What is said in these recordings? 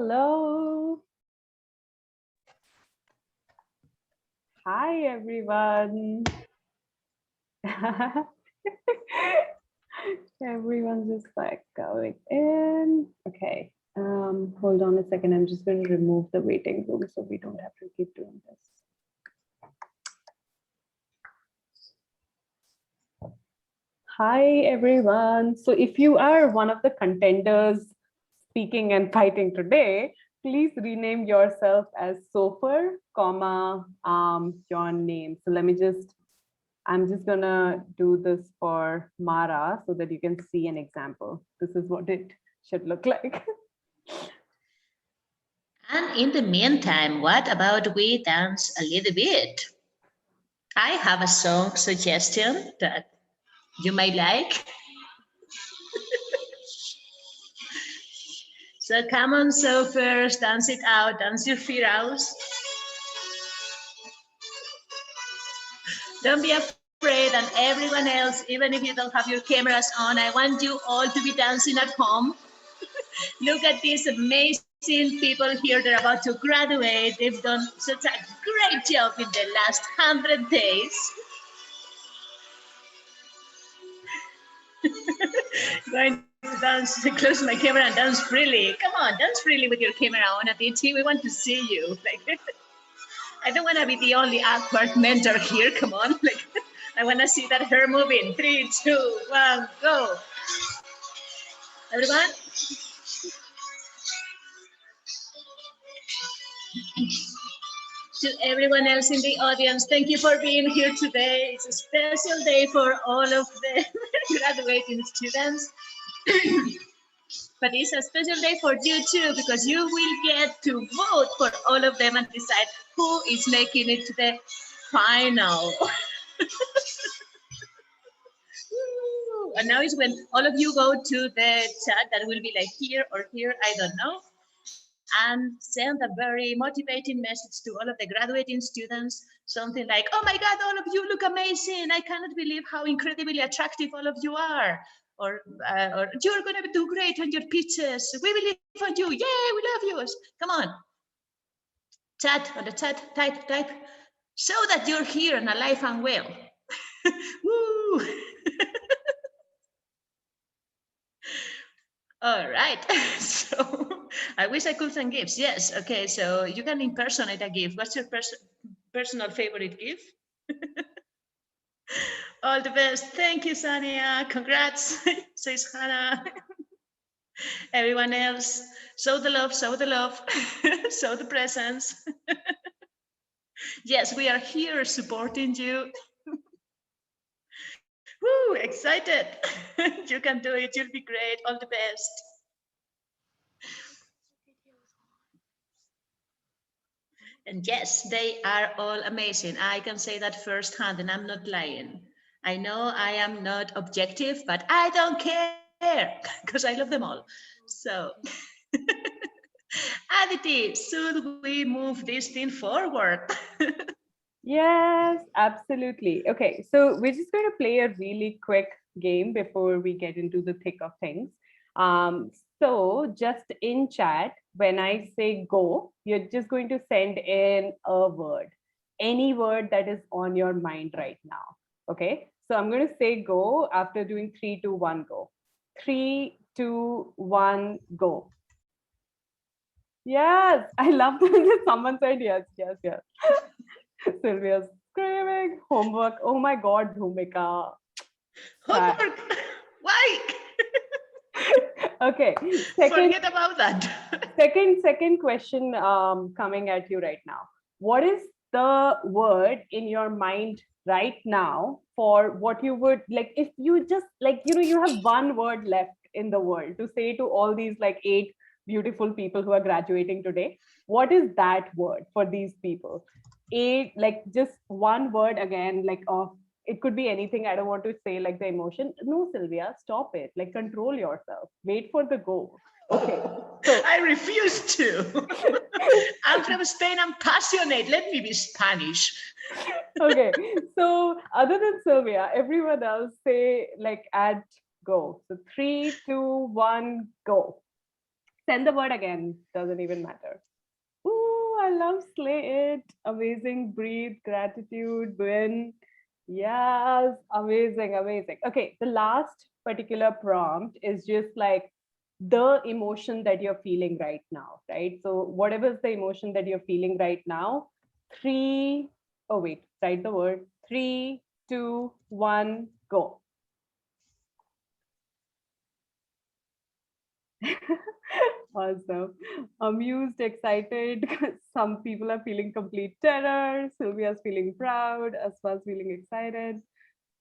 Hello. Hi, everyone. Everyone's just like going in. Okay. Hold on a second. I'm just going to remove the waiting room so we don't have to keep doing this. Hi, everyone. So if you are one of the contenders speaking and fighting today, please rename yourself as Sofer, comma, your name. So I'm just gonna do this for Mara so that you can see an example. This is what it should look like. And in the meantime, what about we dance a little bit? I have a song suggestion that you might like. So come on, surfers, dance it out, dance your feet out. Don't be afraid, and everyone else, even if you don't have your cameras on, I want you all to be dancing at home. Look at these amazing people here. They're about to graduate. They've done such a great job in the last 100 days. Going to dance, close my camera and dance freely. Come on, dance freely with your camera on, Aditi. We want to see you. Like, I don't want to be the only awkward mentor here. Come on, like, I want to see that hair moving. 3, 2, 1, go. Everyone. To everyone else in the audience, thank you for being here today. It's a special day for all of the graduating students. But it's a special day for you too, because you will get to vote for all of them and decide who is making it to the final. And now is when all of you go to the chat that will be like here or here, I don't know, and send a very motivating message to all of the graduating students, something like, oh my God, all of you look amazing. I cannot believe how incredibly attractive all of you are. Or you're going to do great on your pitches. We believe on you. Yay, we love you. Come on. Chat on the chat, type, so that you're here and alive and well. Woo! All right. So I wish I could send gifts. Yes. Okay. So you can impersonate a gift. What's your personal favorite gift? All the best. Thank you, Sania. Congrats, says Hannah. Everyone else, show the love, show the presence. Yes, we are here supporting you. Woo, excited. You can do it. You'll be great. All the best. And yes, they are all amazing. I can say that firsthand, and I'm not lying. I know I am not objective, but I don't care because I love them all. So, Aditi, should we move this thing forward? Yes, absolutely. Okay, so we're just going to play a really quick game before we get into the thick of things. So just in chat, when I say go, you're just going to send in a word, any word that is on your mind right now. Okay, so I'm going to say go after doing 3, 2, 1, go. 3, 2, 1, go. Yes, I love that someone said yes. Sylvia's screaming. Homework. Oh my God, Bhumika. Homework. Why? Okay. Forget about that. Second question coming at you right now. What is the word in your mind right now for what you would like if you just like, you have one word left in the world to say to all these like 8 beautiful people who are graduating today? What is that word for these people? 8, like just one word again, like it could be anything. I don't want to say like the emotion. No, Sylvia, stop it. Like control yourself. Wait for the go. Okay. So I refuse to. I'm from Spain. I'm passionate. Let me be Spanish. Okay. So other than Sylvia, everyone else say like add go. So 3, 2, 1, go. Send the word again. Doesn't even matter. Ooh, I love slay it. Amazing. Breathe. Gratitude. Win. Yes. Amazing. Amazing. Okay. The last particular prompt is just like the emotion that you're feeling right now, right? So, whatever is the emotion that you're feeling right now, three, oh, wait, write the word. Three, two, one, go. Awesome. Amused, excited. Some people are feeling complete terror. Sylvia's feeling proud. Aswa's feeling excited.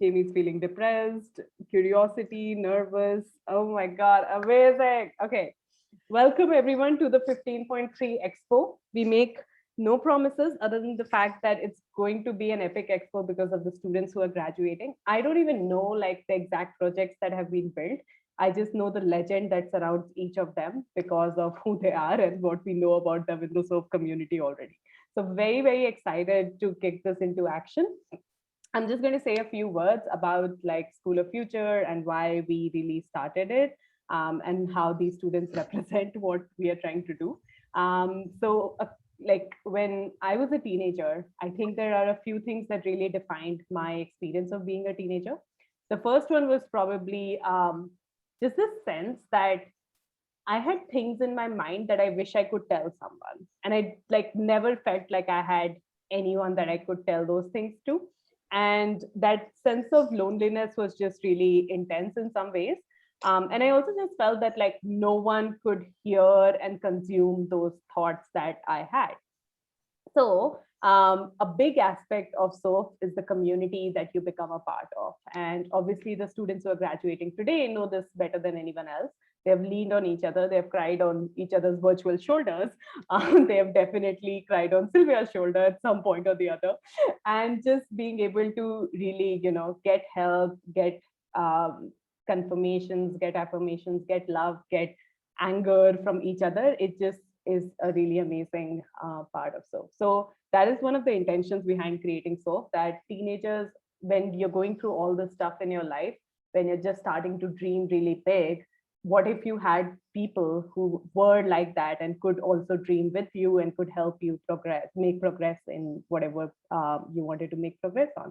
Jamie's feeling depressed. Curiosity, nervous. Oh my God, amazing. Okay. Welcome everyone to the 15.3 Expo. We make no promises other than the fact that it's going to be an epic expo because of the students who are graduating. I don't even know like the exact projects that have been built. I just know the legend that surrounds each of them because of who they are and what we know about them in the SOAP community already. So very, very excited to kick this into action. I'm just going to say a few words about like School of Future and why we really started it, and how these students represent what we are trying to do. Like when I was a teenager, I think there are a few things that really defined my experience of being a teenager. The first one was probably just this sense that I had things in my mind that I wish I could tell someone. And I like never felt like I had anyone that I could tell those things to. And that sense of loneliness was just really intense in some ways. And I also just felt that like no one could hear and consume those thoughts that I had. So, a big aspect of SOAP is the community that you become a part of. And obviously, the students who are graduating today know this better than anyone else. They have leaned on each other, they have cried on each other's virtual shoulders. They have definitely cried on Sylvia's shoulder at some point or the other. And just being able to really, get help, get confirmations, get affirmations, get love, get anger from each other, it just is a really amazing part of SOAP. So that is one of the intentions behind creating SOAP, that teenagers, when you're going through all this stuff in your life, when you're just starting to dream really big, what if you had people who were like that and could also dream with you and could help you progress, make progress in whatever you wanted to make progress on.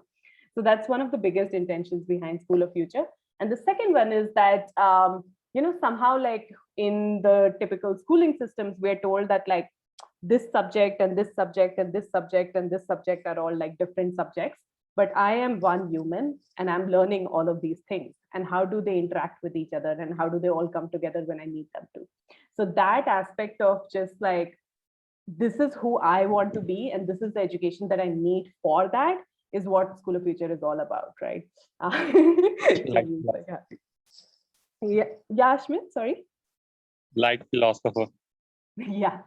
So that's one of the biggest intentions behind School of Future. And the second one is that somehow like in the typical schooling systems, we're told that like this subject and this subject and this subject and this subject are all like different subjects, but I am one human and I'm learning all of these things, and how do they interact with each other and how do they all come together when I need them to. So that aspect of just like, this is who I want to be and this is the education that I need for that is what School of Future is all about, right? like Jamie's like happy. Yeah, Yashmin, sorry. like philosopher. Yeah,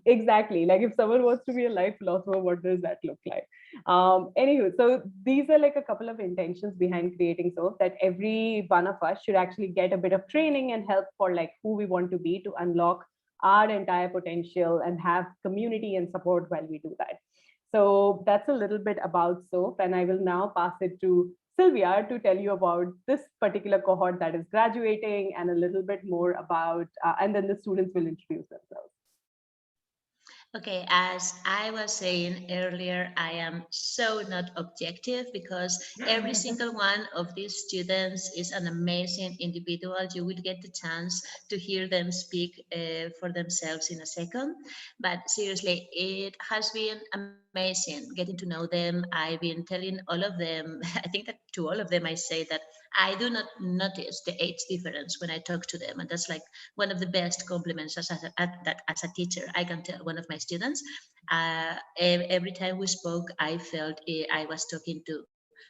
exactly. Like if someone wants to be a life philosopher, what does that look like? Anywho, so these are like a couple of intentions behind creating SOAP, that every one of us should actually get a bit of training and help for like who we want to be to unlock our entire potential and have community and support while we do that. So that's a little bit about SOAP, and I will now pass it to Sylvia to tell you about this particular cohort that is graduating and a little bit more about, and then the students will introduce themselves. Okay, as I was saying earlier, I am so not objective because every single one of these students is an amazing individual. You will get the chance to hear them speak for themselves in a second. But seriously, it has been amazing getting to know them. I've been telling all of them, I think that to all of them, I say that I do not notice the age difference when I talk to them. And that's like one of the best compliments as a teacher I can tell one of my students. Every time we spoke, I felt I was talking to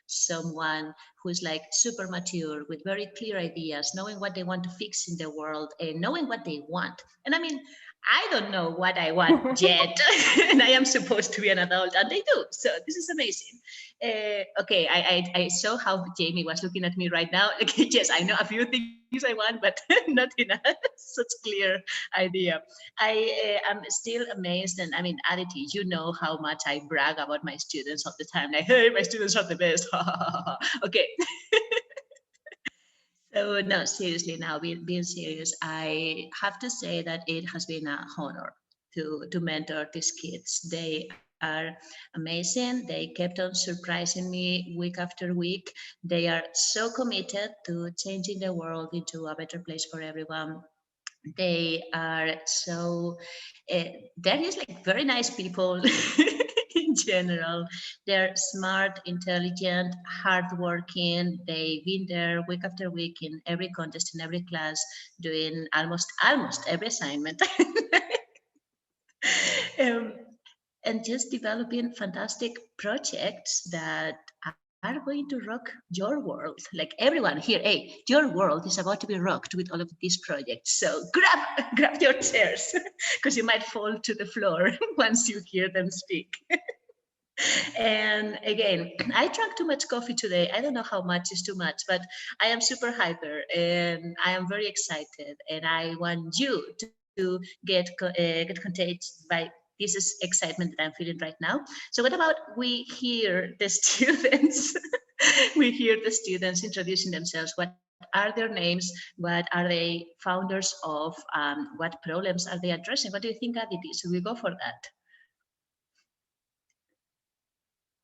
someone who's like super mature with very clear ideas, knowing what they want to fix in the world and knowing what they want. And I mean, I don't know what I want yet, and I am supposed to be an adult, and they do. So this is amazing. Okay, I saw how Jamie was looking at me right now. Okay, yes, I know a few things I want, but not in a such clear idea. I am still amazed, and I mean, Aditi, you know how much I brag about my students all the time. Like, hey, my students are the best. Okay, Oh no, seriously now, being serious, I have to say that it has been an honor to mentor these kids. They are amazing. They kept on surprising me week after week. They are so committed to changing the world into a better place for everyone. They are so they're just like very nice people in general. They're smart, intelligent, hardworking. They've been there week after week in every contest, in every class, doing almost every assignment. um, and just developing fantastic projects that are going to rock your world. Like everyone here, hey, your world is about to be rocked with all of these projects. So grab your chairs because you might fall to the floor once you hear them speak. And again, I drank too much coffee today. I don't know how much is too much, but I am super hyper and I am very excited. And I want you to get contagious by this is excitement that I'm feeling right now. So what about we hear the students? We hear the students introducing themselves. What are their names? What are they founders of? What problems are they addressing? What do you think, Aditi? Should we go for that?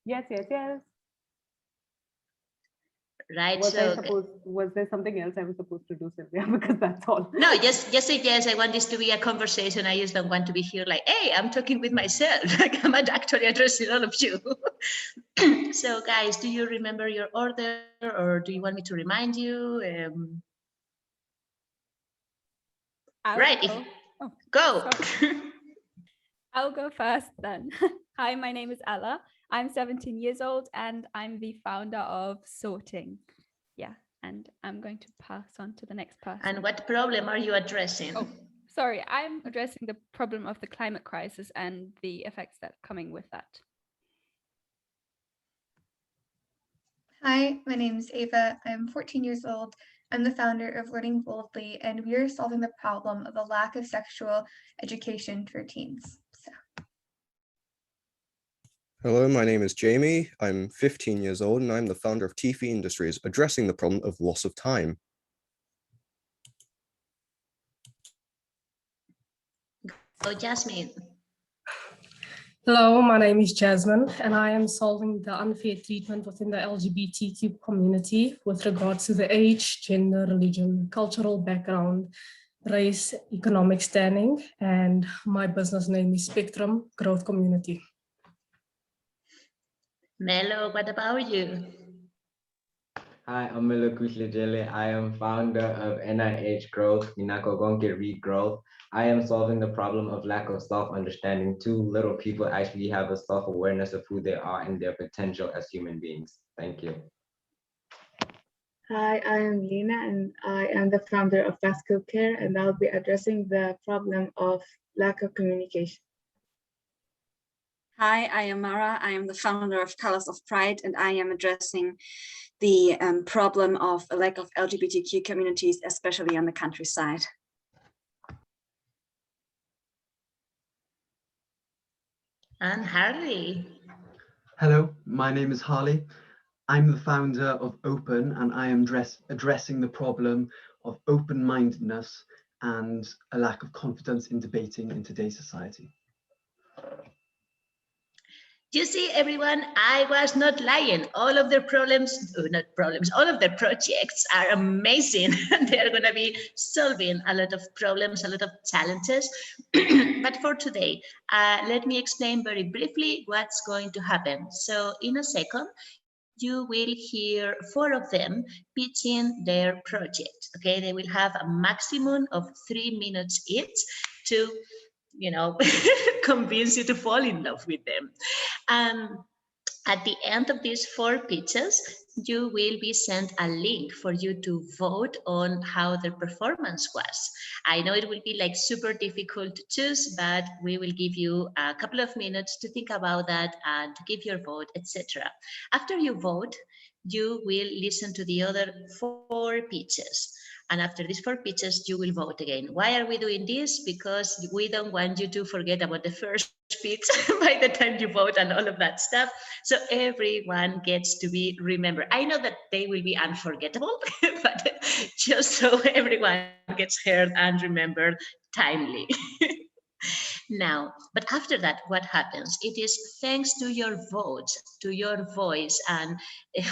Yes, yes, yes. Right. So Was there something else I was supposed to do, Sylvia? Because that's all. no, just say yes. I want this to be a conversation. I just don't want to be here like, hey, I'm talking with myself. Like I'm actually addressing all of you. So guys, do you remember your order or do you want me to remind you? I'll Right, go. Oh, go. I'll go first then. Hi, my name is Ella. I'm 17 years old and I'm the founder of Sorting. Yeah, and I'm going to pass on to the next person. And what problem are you addressing? Oh, sorry, I'm addressing the problem of the climate crisis and the effects that are coming with that. Hi, my name is Ava. I'm 14 years old. I'm the founder of Learning Boldly, and we are solving the problem of the lack of sexual education for teens. Hello, my name is Jamie. I'm 15 years old and I'm the founder of TV Industries, addressing the problem of loss of time. Oh, Jasmine. Hello, my name is Jasmine, and I am solving the unfair treatment within the LGBTQ community with regards to the age, gender, religion, cultural background, race, economic standing, and my business name is Spectrum Growth Community. Melo, what about you? Hi, I'm Melo Kushlejele. I am founder of NIH Growth, Minakogonke Regrowth. I am solving the problem of lack of self-understanding. Too little people actually have a self-awareness of who they are and their potential as human beings. Thank you. Hi, I am Lina and I am the founder of Vasco Care, and I'll be addressing the problem of lack of communication. Hi, I am Mara. I am the founder of Colors of Pride, and I am addressing the problem of a lack of LGBTQ communities, especially on the countryside. And Harley. Hello, my name is Harley. I'm the founder of Open, and I am addressing the problem of open-mindedness and a lack of confidence in debating in today's society. You see, everyone, I was not lying. All of their problems, not problems, all of their projects are amazing. They are going to be solving a lot of problems, a lot of challenges. But for today, let me explain very briefly what's going to happen. So in a second, you will hear 4 of them pitching their project. Okay, they will have a maximum of 3 minutes each to, you know, convince you to fall in love with them. And at the end of these 4 pitches, you will be sent a link for you to vote on how their performance was. I know it will be like super difficult to choose, but we will give you a couple of minutes to think about that and to give your vote, etc. After you vote, you will listen to the other 4 pitches. And after these 4 pitches, you will vote again. Why are we doing this? Because we don't want you to forget about the first pitch by the time you vote and all of that stuff. So everyone gets to be remembered. remember. I know that they will be unforgettable, but just so everyone gets heard and remembered timely. Now, but after that, what happens? It is thanks to your votes, to your voice, and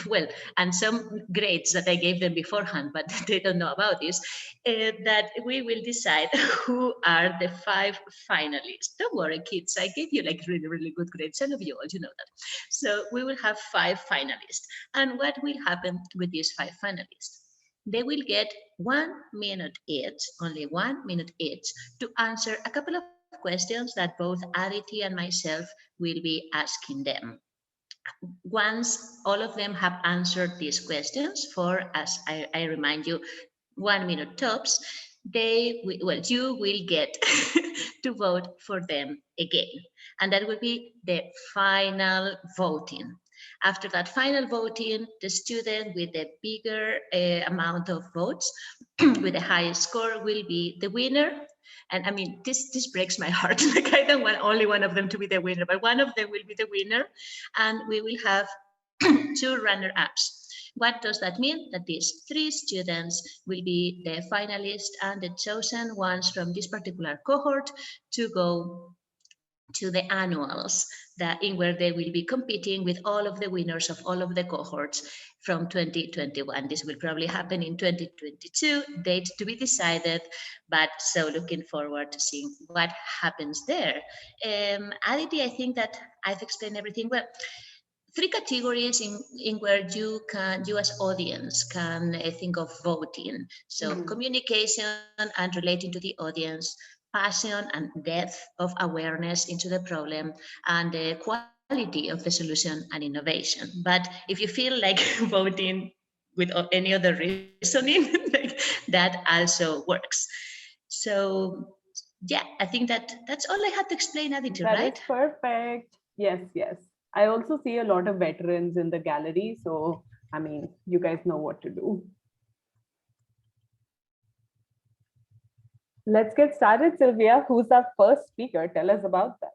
well, and some grades that I gave them beforehand, but they don't know about this, that we will decide who are the 5 finalists. Don't worry, kids, I gave you like really, really good grades. I love you all, you know that. So we will have 5 finalists. And what will happen with these 5 finalists? They will get 1 minute each, only 1 minute each, to answer a couple of questions that both Aditi and myself will be asking them. Once all of them have answered these questions for, as I remind you, 1 minute tops, you will get to vote for them again. And that will be the final voting. After that final voting, the student with the bigger amount of votes, with the highest score, will be the winner. And I mean, this breaks my heart. Like, I don't want only one of them to be the winner, but one of them will be the winner. And we will have 2 runner-ups. What does that mean? That these 3 students will be the finalists and the chosen ones from this particular cohort to go to the annuals, that in where they will be competing with all of the winners of all of the cohorts from 2021. This will probably happen in 2022, date to be decided, but so looking forward to seeing what happens there. Aditi, I think that I've explained everything well. 3 categories in where you as audience can think of voting. So communication and relating to the audience, passion and depth of awareness into the problem, and the quality of the solution and innovation. But if you feel like voting with any other reasoning, like, that also works. So yeah, I think that's all I had to explain, Aditi, That right? is perfect. Yes, yes. I also see a lot of veterans in the gallery. So, I mean, you guys know what to do. Let's get started, Sylvia. Who's our first speaker? Tell us about that.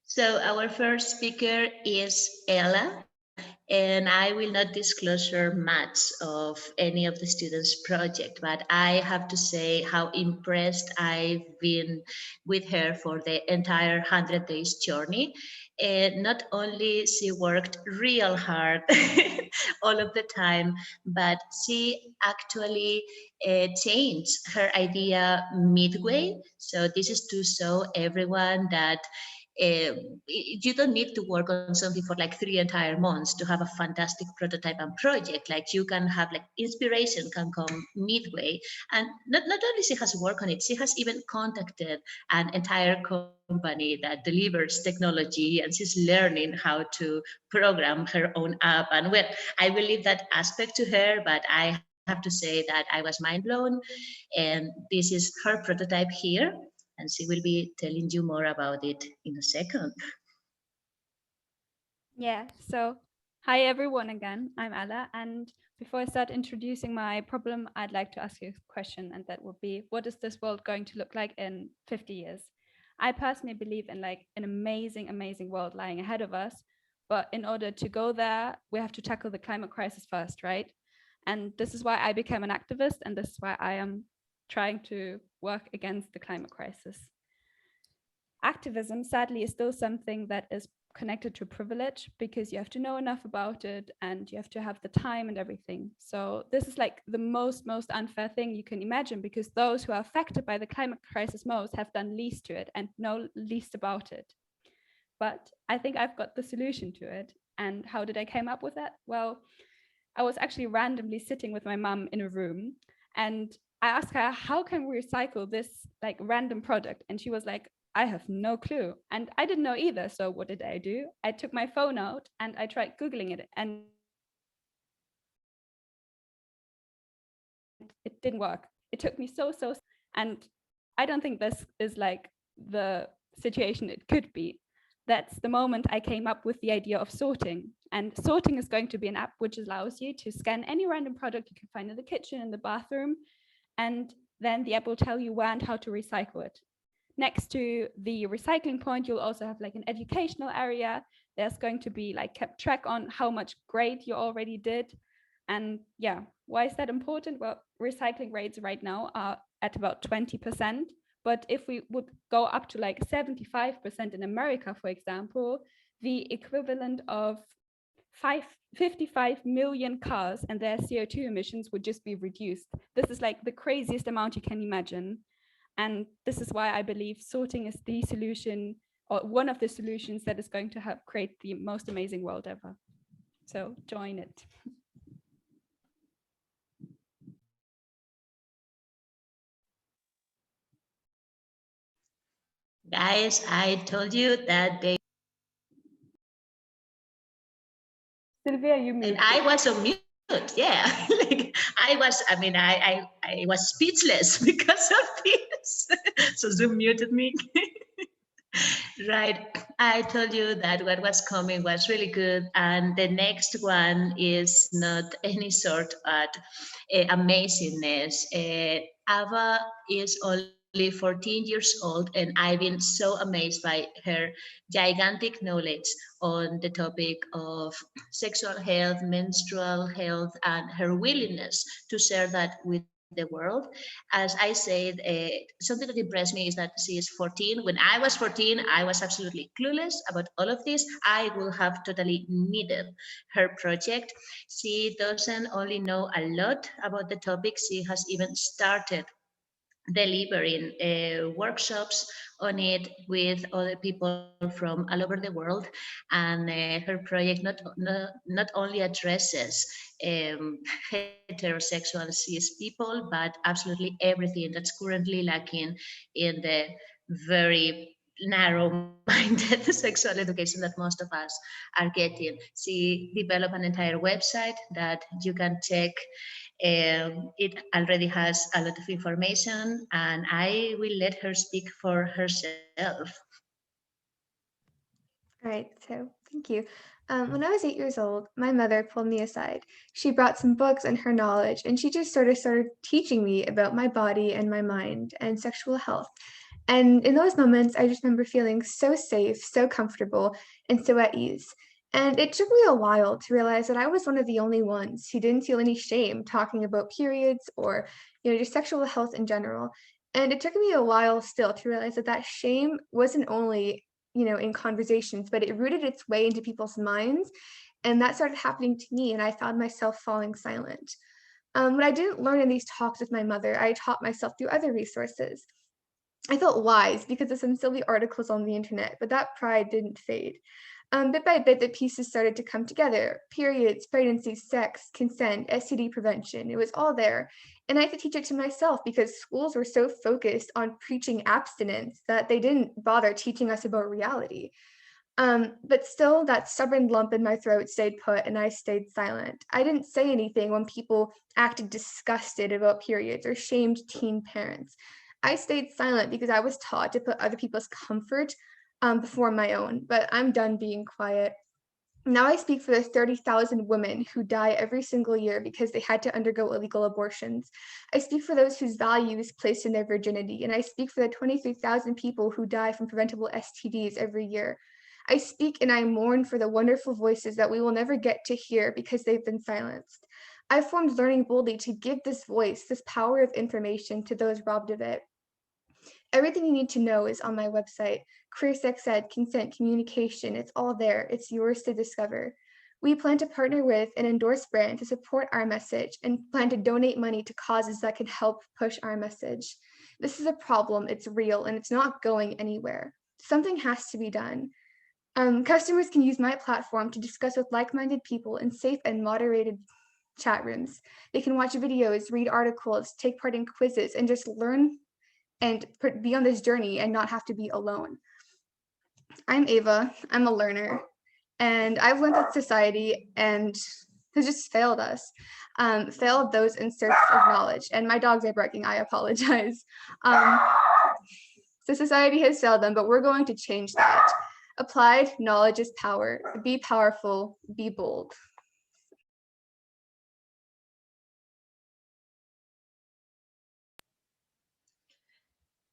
So our first speaker is Ella, and I will not disclose her much of any of the students' project, but I have to say how impressed I've been with her for the entire 100 days journey. And not only she worked real hard all of the time, but she actually changed her idea midway. So this is to show everyone that you don't need to work on something for like 3 entire months to have a fantastic prototype and project. Like, you can have like inspiration can come midway, and not only she has worked on it, she has even contacted an entire company that delivers technology, and she's learning how to program her own app. And well, I will leave that aspect to her, but I have to say that I was mind blown. And this is her prototype here, and she will be telling you more about it in a second. Yeah, so hi everyone again, I'm Ella, and before I start introducing my problem, I'd like to ask you a question, and that would be, what is this world going to look like in 50 years? I personally believe in like an amazing, amazing world lying ahead of us, but in order to go there, we have to tackle the climate crisis first, right? And this is why I became an activist, and this is why I am trying to work against the climate crisis. Activism, sadly, is still something that is connected to privilege, because you have to know enough about it and you have to have the time and everything. So this is like the most unfair thing you can imagine, because those who are affected by the climate crisis most have done least to it and know least about it. But I think I've got the solution to it. And how did I came up with that? Well, I was actually randomly sitting with my mum in a room, and I asked her, how can we recycle this like random product? And she was like, I have no clue. And I didn't know either. So what did I do? I took my phone out and I tried Googling it, and it didn't work. It took me so, and I don't think this is like the situation it could be. That's the moment I came up with the idea of sorting. And sorting is going to be an app which allows you to scan any random product you can find in the kitchen, in the bathroom, and then the app will tell you where and how to recycle it. Next to the recycling point, you'll also have like an educational area. there's going to be like kept track on how much great you already did. And yeah, why is that important? Well, recycling rates right now are at about 20%. But if we would go up to like 75% in America, for example, the equivalent of 55 million cars and their CO2 emissions would just be reduced. This is like the craziest amount you can imagine. And this is why I believe sorting is the solution, or one of the solutions that is going to help create the most amazing world ever. So join it. Guys, I told you that they. Sylvia, you And muted. I was on mute. Yeah, like I was speechless because of this. So Zoom muted me. Right. I told you that what was coming was really good. And the next one is not any sort of amazingness. Ava is only 14 years old, and I've been so amazed by her gigantic knowledge on the topic of sexual health, menstrual health, and her willingness to share that with the world. As I said, something that impressed me is that she is 14. When I was 14, I was absolutely clueless about all of this. I will have totally needed her project. She doesn't only know a lot about the topic, she has even started delivering workshops on it with other people from all over the world. And her project not only addresses heterosexual cis people, but absolutely everything that's currently lacking in the very narrow-minded sexual education that most of us are getting. She developed an entire website that you can check. It already has a lot of information, and I will let her speak for herself. All right, so thank you. When I was 8 years old, my mother pulled me aside. She brought some books and her knowledge, and she just sort of started teaching me about my body and my mind and sexual health. And in those moments, I just remember feeling so safe, so comfortable, and so at ease. And it took me a while to realize that I was one of the only ones who didn't feel any shame talking about periods or, just sexual health in general. And it took me a while still to realize that that shame wasn't only in conversations, but it rooted its way into people's minds. And that started happening to me, and I found myself falling silent. What I didn't learn in these talks with my mother, I taught myself through other resources. I felt wise because of some silly articles on the internet, but that pride didn't fade. Bit by bit, the pieces started to come together. Periods, pregnancy, sex, consent, STD prevention, it was all there. And I had to teach it to myself because schools were so focused on preaching abstinence that they didn't bother teaching us about reality. But still, that stubborn lump in my throat stayed put and I stayed silent. I didn't say anything when people acted disgusted about periods or shamed teen parents. I stayed silent because I was taught to put other people's comfort before my own, but I'm done being quiet. Now I speak for the 30,000 women who die every single year because they had to undergo illegal abortions. I speak for those whose value is placed in their virginity, and I speak for the 23,000 people who die from preventable STDs every year. I speak and I mourn for the wonderful voices that we will never get to hear because they've been silenced. I formed Learning Boldly to give this voice, this power of information to those robbed of it. Everything you need to know is on my website, Queer Sex Ed, Consent, Communication. It's all there. It's yours to discover. We plan to partner with an endorsed brand to support our message and plan to donate money to causes that can help push our message. This is a problem, it's real, and it's not going anywhere. Something has to be done. Customers can use my platform to discuss with like-minded people in safe and moderated chat rooms. They can watch videos, read articles, take part in quizzes, and just learn and be on this journey and not have to be alone. I'm Ava, I'm a learner, and I've learned that society and has just failed us, failed those in search of knowledge. And my dogs are barking, I apologize. So society has failed them, but we're going to change that. Applied knowledge is power. Be powerful, be bold.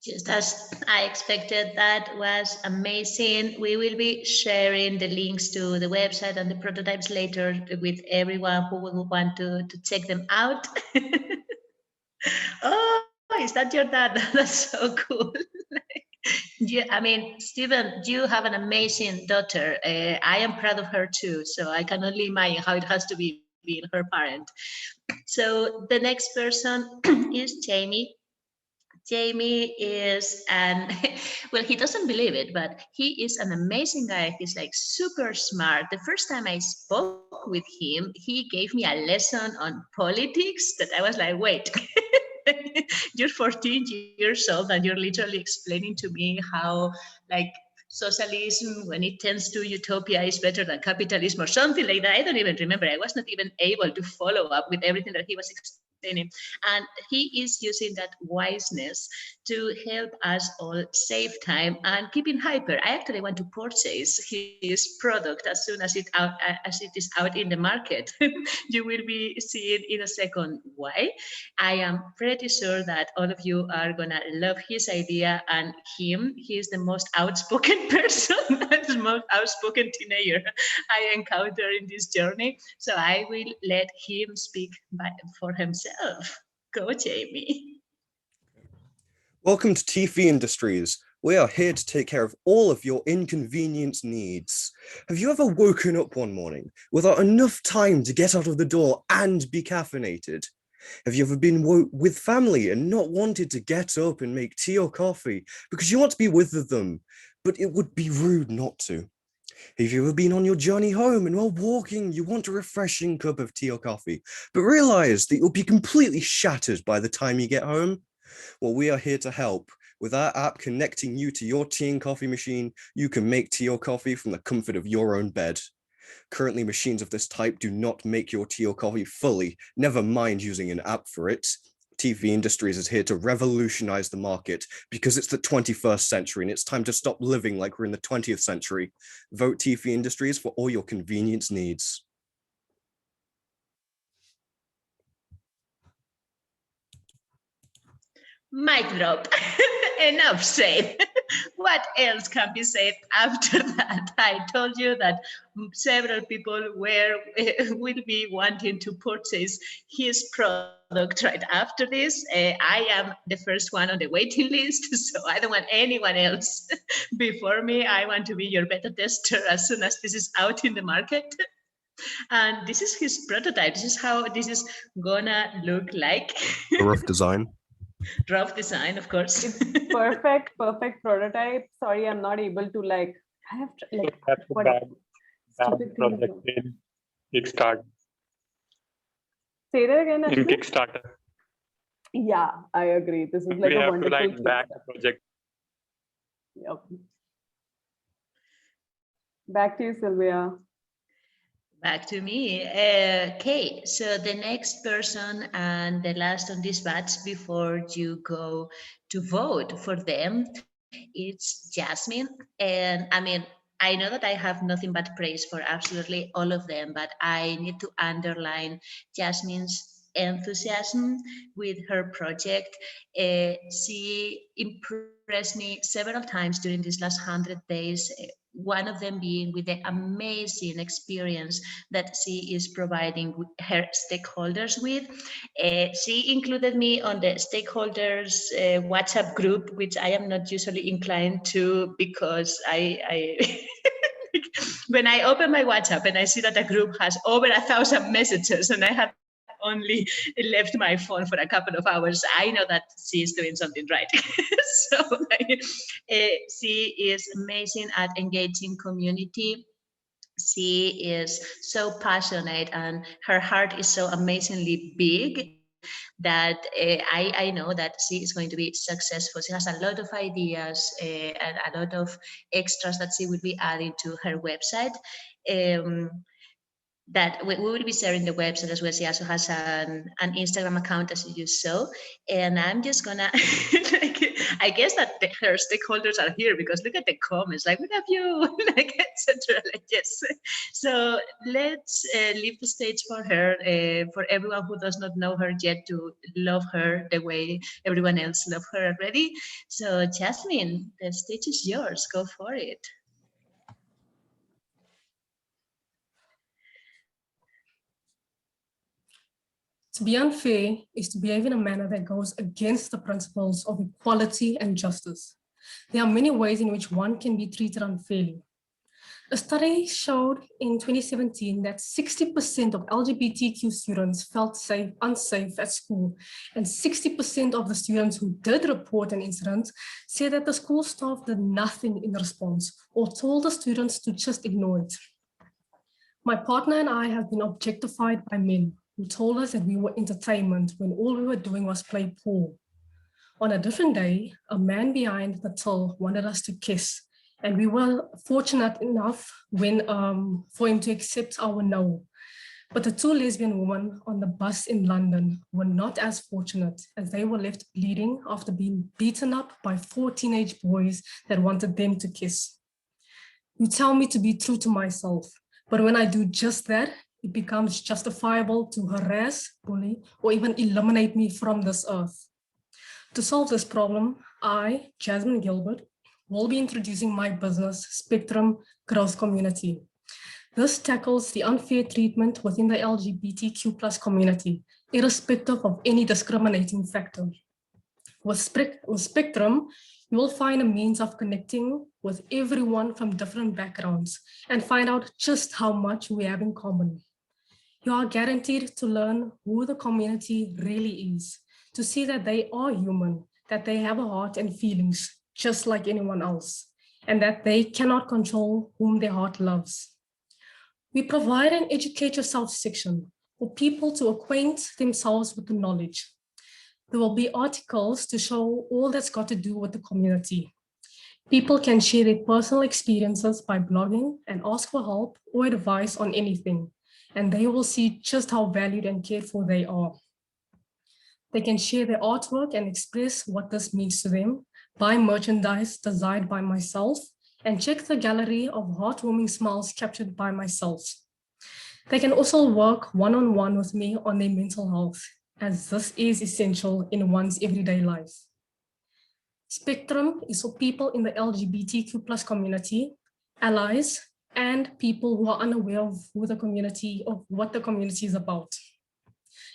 Just as I expected, that was amazing. We will be sharing the links to the website and the prototypes later with everyone who will want to check them out. Oh, is that your dad? That's so cool. Yeah, I mean, Stephen, you have an amazing daughter. I am proud of her too. So I can only imagine how it has to be being her parent. So the next person is Jamie. Jamie is an, well, he doesn't believe it, but he is an amazing guy. He's like super smart. The first time I spoke with him, he gave me a lesson on politics that I was like, wait, you're 14 years old and you're literally explaining to me how like socialism when it tends to utopia is better than capitalism or something like that. I don't even remember. I was not even able to follow up with everything that he was explaining. And he is using that wiseness to help us all save time and keep in hyper. I actually want to purchase his product as soon as as it is out in the market. You will be seeing in a second why. I am pretty sure that all of you are gonna love his idea and him. He is the most outspoken person, the most outspoken teenager I encounter in this journey. So I will let him speak for himself. Go, Jamie. Welcome to TV Industries. We are here to take care of all of your inconvenience needs. Have you ever woken up one morning without enough time to get out of the door and be caffeinated? Have you ever been with family and not wanted to get up and make tea or coffee because you want to be with them, but it would be rude not to? Have you ever been on your journey home and while walking, you want a refreshing cup of tea or coffee, but realize that you'll be completely shattered by the time you get home? Well, we are here to help. With our app connecting you to your tea and coffee machine, you can make tea or coffee from the comfort of your own bed. Currently, machines of this type do not make your tea or coffee fully, never mind using an app for it. TV Industries is here to revolutionize the market because it's the 21st century and it's time to stop living like we're in the 20th century. Vote TV Industries for all your convenience needs. Mic drop. Enough said. What else can be said after that? I told you that several people will be wanting to purchase his product right after this. I am the first one on the waiting list, so I don't want anyone else before me. I want to be your beta tester as soon as this is out in the market. And this is his prototype. This is how this is gonna look like. A rough design. Rough design, of course. It's perfect prototype. Sorry, I'm not able to like. I have like That's a what bad stupid thing is project in Kickstarter. Say that again. In Ashwin? Kickstarter, Yeah, I agree. This is like we a have to wonderful like back the project. Yep. Back to you, Sylvia. Back to me. Okay, so the next person and the last on this batch before you go to vote for them, it's Jasmine. And I mean, I know that I have nothing but praise for absolutely all of them, but I need to underline Jasmine's enthusiasm with her project. She impressed me several times during these last 100 days. One of them being with the amazing experience that she is providing her stakeholders with. She included me on the stakeholders WhatsApp group, which I am not usually inclined to because I when I open my WhatsApp and I see that a group has over 1,000 messages and I have only left my phone for a couple of hours, I know that she is doing something right. So she is amazing at engaging community. She is so passionate and her heart is so amazingly big that I know that she is going to be successful. She has a lot of ideas and a lot of extras that she will be adding to her website. that we will be sharing the website as well. She also has an Instagram account, as you saw. And I'm just gonna, like, I guess that her stakeholders are here because look at the comments, like, we love you, like, etc. Like, yes. So let's leave the stage for her, for everyone who does not know her yet, to love her the way everyone else love her already. So Jasmine, the stage is yours. Go for it. To be unfair is to behave in a manner that goes against the principles of equality and justice. There are many ways in which one can be treated unfairly. A study showed in 2017 that 60% of LGBTQ students felt unsafe at school, and 60% of the students who did report an incident said that the school staff did nothing in response or told the students to just ignore it. My partner and I have been objectified by men who told us that we were entertainment when all we were doing was play pool. On a different day, a man behind the till wanted us to kiss, and we were fortunate enough for him to accept our no. But the two lesbian women on the bus in London were not as fortunate, as they were left bleeding after being beaten up by 4 teenage boys that wanted them to kiss. You tell me to be true to myself, but when I do just that, it becomes justifiable to harass, bully, or even eliminate me from this earth. To solve this problem, I, Jasmine Gilbert, will be introducing my business, Spectrum Growth Community. This tackles the unfair treatment within the LGBTQ+ community, irrespective of any discriminating factor. With Spectrum, you will find a means of connecting with everyone from different backgrounds and find out just how much we have in common. You are guaranteed to learn who the community really is, to see that they are human, that they have a heart and feelings just like anyone else, and that they cannot control whom their heart loves. We provide an educate yourself section for people to acquaint themselves with the knowledge. There will be articles to show all that's got to do with the community. People can share their personal experiences by blogging and ask for help or advice on anything, and they will see just how valued and cared for they are. They can share their artwork and express what this means to them, buy merchandise designed by myself, and check the gallery of heartwarming smiles captured by myself. They can also work one-on-one with me on their mental health, as this is essential in one's everyday life. Spectrum is for people in the LGBTQ+ community, allies, and people who are unaware of what the community is about.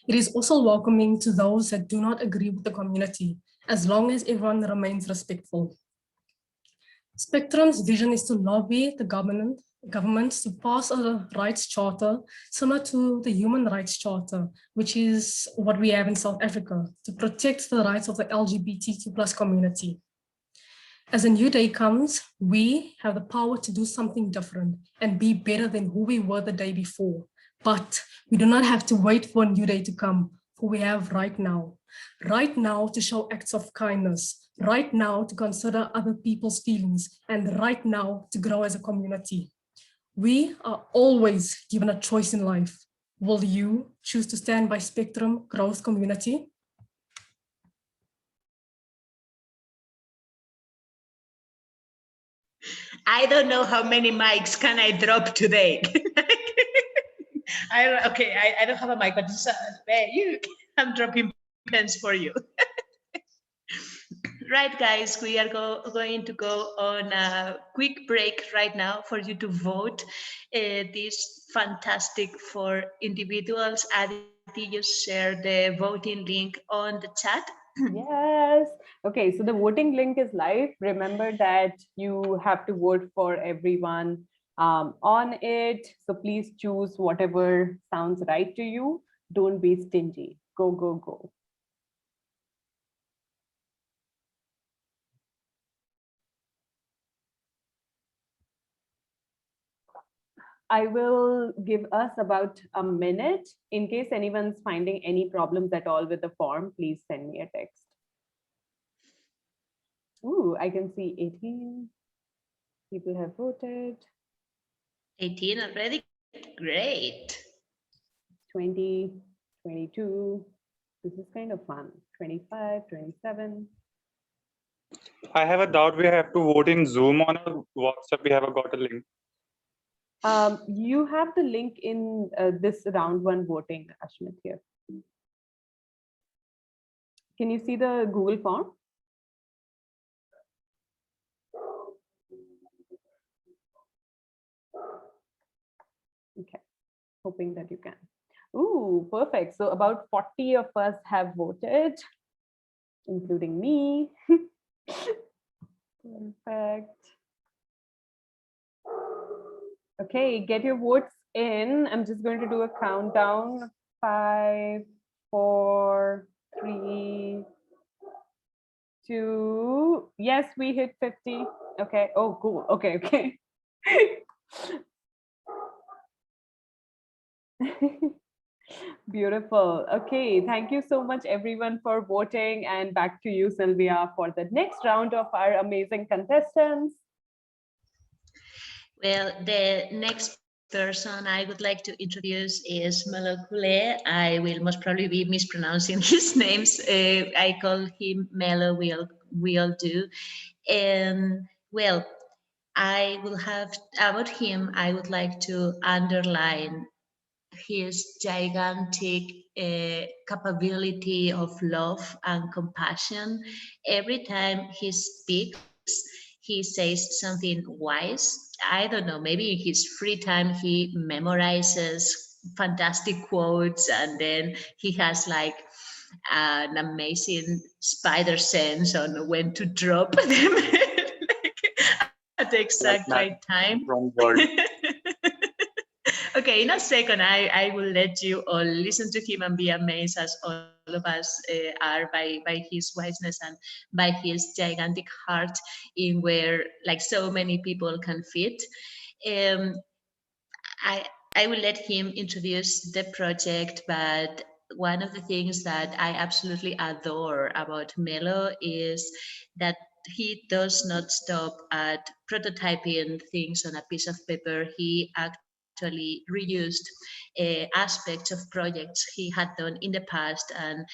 It is also welcoming to those that do not agree with the community, as long as everyone remains respectful. Spectrum's vision is to lobby the governments to pass a rights charter similar to the Human Rights Charter, which is what we have in South Africa, to protect the rights of the LGBTQ+ community. As a new day comes, we have the power to do something different and be better than who we were the day before. But we do not have to wait for a new day to come, for we have right now. Right now to show acts of kindness, right now to consider other people's feelings, and right now to grow as a community. We are always given a choice in life. Will you choose to stand by Spectrum Growth Community? I don't know how many mics can I drop today. I don't have a mic, but I'm dropping pens for you. Right, guys, we are going to go on a quick break right now for you to vote this fantastic for individuals. Adi, just share the voting link on the chat. Yes. Okay, so the voting link is live. Remember that you have to vote for everyone on it. So please choose whatever sounds right to you. Don't be stingy. Go, go, go. I will give us about a minute. In case anyone's finding any problems at all with the form, please send me a text. Ooh, I can see 18 people have voted. 18 already? Great. 20, 22. This is kind of fun. 25, 27. I have a doubt. We have to vote in Zoom on a WhatsApp. We have got a link. You have the link in this round one voting, Ashmit, here. Can you see the Google form? Okay, hoping that you can. Ooh, perfect. So about 40 of us have voted, including me. Perfect. Okay, get your votes in. I'm just going to do a countdown. 5, 4, 3, 2. Yes, we hit 50. Okay. Oh, cool. Okay, okay. Beautiful. Okay, thank you so much everyone for voting, and back to you, Sylvia, for the next round of our amazing contestants. Well, the next person I would like to introduce is Melo Kule. I will most probably be mispronouncing his names. I call him Melo, we all do. And well, I will have about him, I would like to underline his gigantic capability of love and compassion. Every time he speaks, he says something wise. I don't know, maybe in his free time he memorizes fantastic quotes, and then he has like an amazing spider sense on when to drop them at the exact right time. Okay, in a second, I will let you all listen to him and be amazed, as all of us are, by his wiseness and by his gigantic heart in where like so many people can fit. Um, I, I will let him introduce the project, but one of the things that I absolutely adore about Melo is that he does not stop at prototyping things on a piece of paper. He actually reused aspects of projects he had done in the past and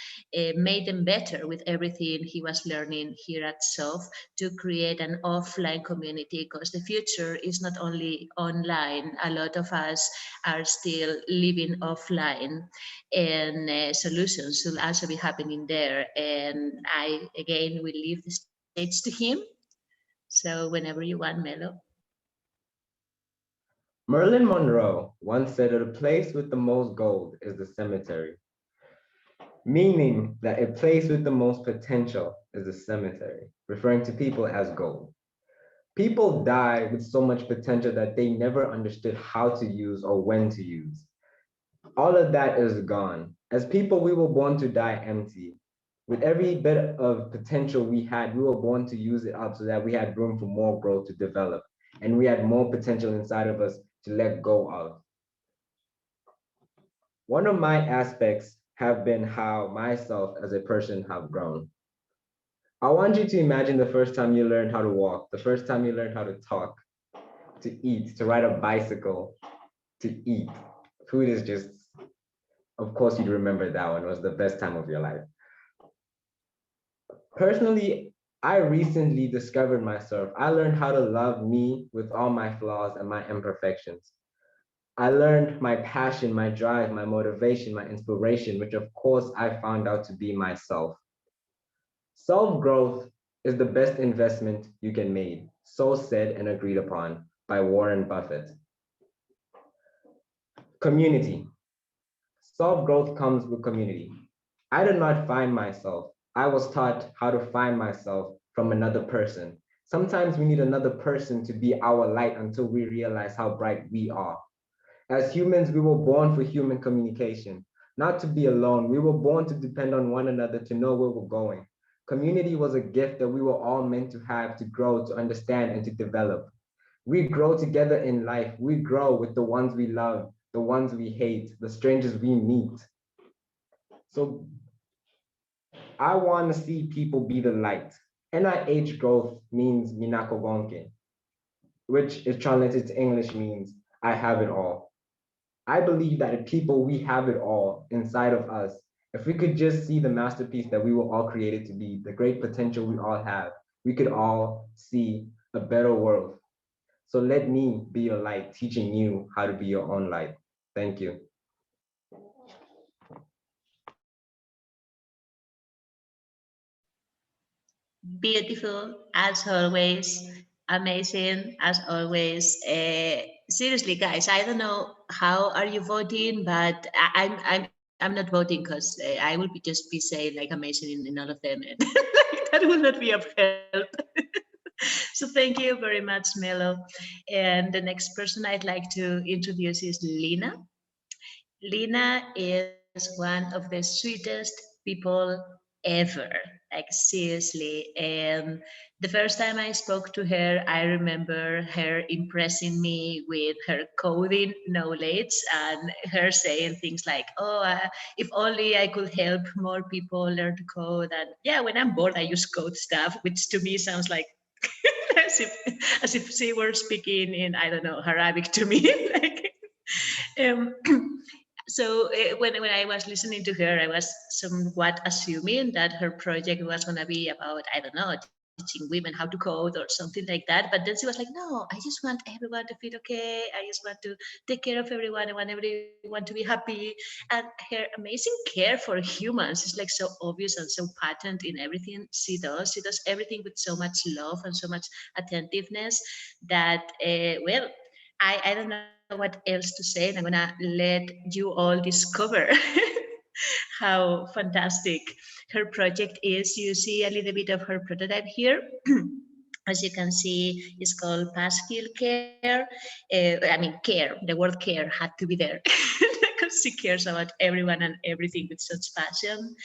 made them better with everything he was learning here at SOF to create an offline community, because the future is not only online. A lot of us are still living offline, and solutions will also be happening there. And I, again, will leave the stage to him. So whenever you want, Melo. Marilyn Monroe once said that a place with the most gold is the cemetery, meaning that a place with the most potential is the cemetery, referring to people as gold. People die with so much potential that they never understood how to use or when to use. All of that is gone. As people, we were born to die empty. With every bit of potential we had, we were born to use it up so that we had room for more growth to develop. And we had more potential inside of us to let go of. One of my aspects have been how myself as a person have grown. I want you to imagine the first time you learned how to walk, the first time you learned how to talk, to eat, to ride a bicycle, to eat. Food is just, of course, you'd remember that one. It was the best time of your life. Personally, I recently discovered myself. I learned how to love me with all my flaws and my imperfections. I learned my passion, my drive, my motivation, my inspiration, which of course I found out to be myself. Self-growth is the best investment you can make, so said and agreed upon by Warren Buffett. Community. Self-growth comes with community. I did not find myself. I was taught how to find myself from another person. Sometimes we need another person to be our light until we realize how bright we are. As humans, we were born for human communication, not to be alone. We were born to depend on one another to know where we're going. Community was a gift that we were all meant to have, to grow, to understand, and to develop. We grow together in life. We grow with the ones we love, the ones we hate, the strangers we meet. So I want to see people be the light. NIH growth means Minako Gonke, which is translated to English means I have it all. I believe that people, we have it all inside of us. If we could just see the masterpiece that we were all created to be, the great potential we all have, we could all see a better world. So let me be your light, teaching you how to be your own light. Thank you. Beautiful as always, amazing as always. Seriously, guys, I don't know how are you voting, but I'm not voting because I will just be saying like amazing in all of them, and that will not be of help. So thank you very much, Melo. And the next person I'd like to introduce is Lina. Lina is one of the sweetest people ever. Like seriously. And the first time I spoke to her, I remember her impressing me with her coding knowledge and her saying things like, "Oh, if only I could help more people learn to code." And yeah, when I'm bored, I use code stuff, which to me sounds like as if she were speaking in, I don't know, Arabic to me. Like, um, so when I was listening to her, I was somewhat assuming that her project was going to be about, I don't know, teaching women how to code or something like that. But then she was like, no, I just want everyone to feel okay. I just want to take care of everyone. I want everyone to be happy. And her amazing care for humans is like so obvious and so patent in everything she does. She does everything with so much love and so much attentiveness that, well, I don't know what else to say. And I'm gonna let you all discover how fantastic her project is. You see a little bit of her prototype here. As you can see, it's called Passkill Care. I mean, care, the word care had to be there because she cares about everyone and everything with such passion.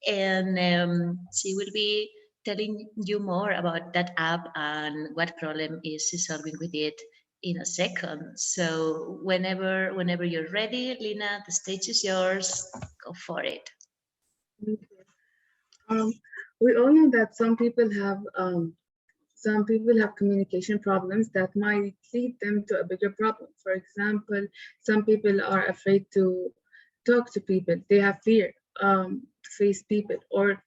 And she will be telling you more about that app and what problem is she solving with it in a second. So whenever you're ready, Lina, the stage is yours. Go for it. Um, we all know that some people have communication problems that might lead them to a bigger problem. For example, some people are afraid to talk to people. They have fear to face people or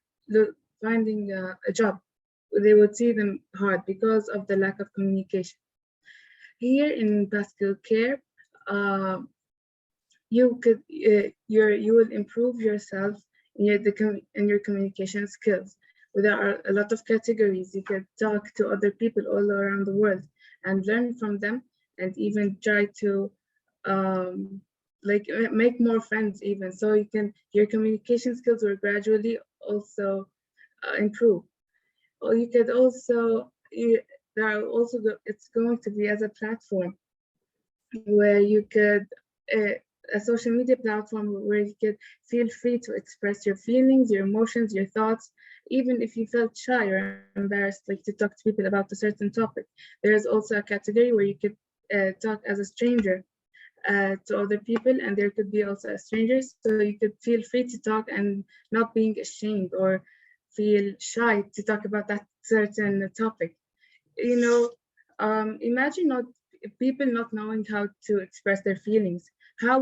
finding a job. They would see them hard because of the lack of communication. Here in Pascal Care, uh, you will improve yourself in your communication skills. There are a lot of categories. You can talk to other people all around the world and learn from them, and even try to like make more friends even. So your communication skills will gradually also improve. Or you could also there are also it's going to be as a platform where you could a social media platform where you could feel free to express your feelings, your emotions, your thoughts, even if you felt shy or embarrassed, like to talk to people about a certain topic. There is also a category where you could talk as a stranger to other people, and there could be also a stranger, so you could feel free to talk and not being ashamed or feel shy to talk about that certain topic. You know, imagine not people not knowing how to express their feelings. How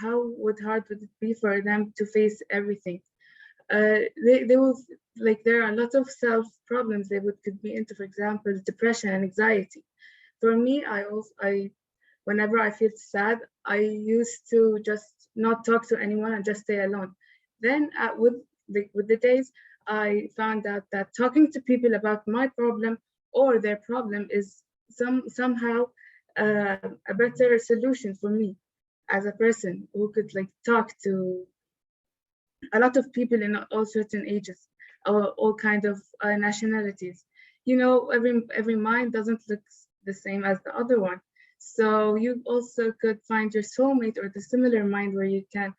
hard would it be for them to face everything? They will, like, there are a lot of self problems they would could be into, for example, depression and anxiety. For me, I whenever I feel sad, I used to just not talk to anyone and just stay alone. Then with the days, I found out that talking to people about my problem or their problem is somehow a better solution for me as a person who could like talk to a lot of people in all certain ages, or all kind of nationalities. You know, every mind doesn't look the same as the other one. So you also could find your soulmate or the similar mind where you can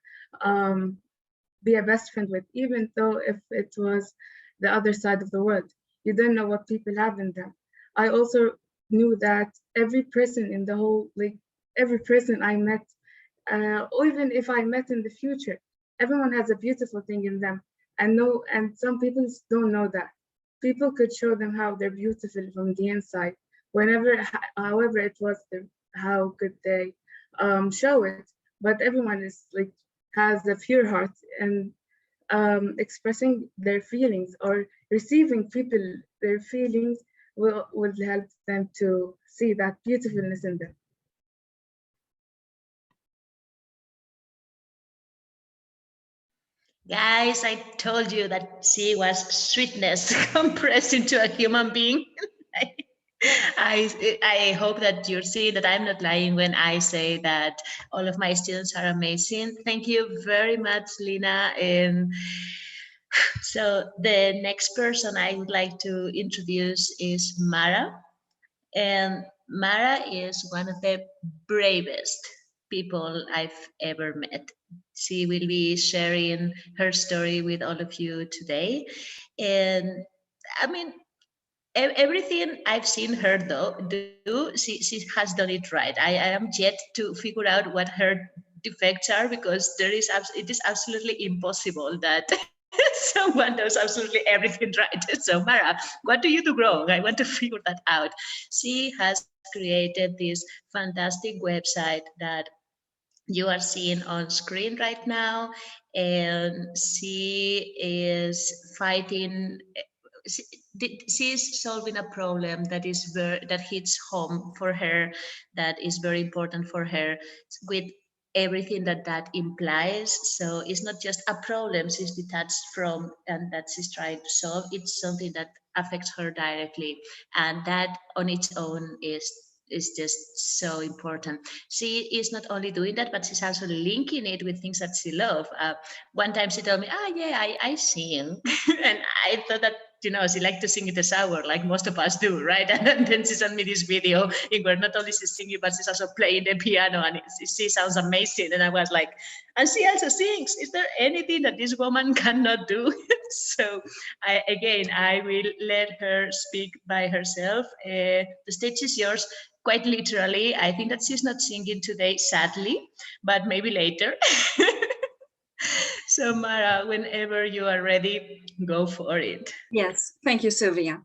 be a best friend with, even though if it was the other side of the world. You don't know what people have in them. I also knew that every person in the whole, like every person I met, or even if I met in the future, everyone has a beautiful thing in them. And some people don't know that. People could show them how they're beautiful from the inside. However it was, how could they show it? but everyone is like has a pure heart, and expressing their feelings or receiving people their feelings will help them to see that beautifulness in them. Guys, I told you that she was sweetness compressed into a human being. I hope that you're seeing that I'm not lying when I say that all of my students are amazing. Thank you very much, Lina. And so the next person I would like to introduce is Mara. And Mara is one of the bravest people I've ever met. She will be sharing her story with all of you today. And I mean, everything I've seen her do, she has done it right. I am yet to figure out what her defects are, because it is absolutely impossible that someone does absolutely everything right. So Mara, what do you do wrong? I want to figure that out. She has created this fantastic website that you are seeing on screen right now, and she is fighting, she, she's solving a problem that is that hits home for her, that is very important for her, with everything that that implies. So it's not just a problem she's detached from and that she's trying to solve, it's something that affects her directly, and that on its own is just so important. She is not only doing that, but she's also linking it with things that she loves. One time she told me, yeah, I sing. And I thought that, you know, she liked to sing in the shower, like most of us do, right? And then she sent me this video in where not only she's singing, but she's also playing the piano, and she sounds amazing. And I was like, and she also sings. Is there anything that this woman cannot do? So I will let her speak by herself. The stage is yours. Quite literally, I think that she's not singing today, sadly, but maybe later. So Mara, whenever you are ready, go for it. Yes, thank you, Sylvia.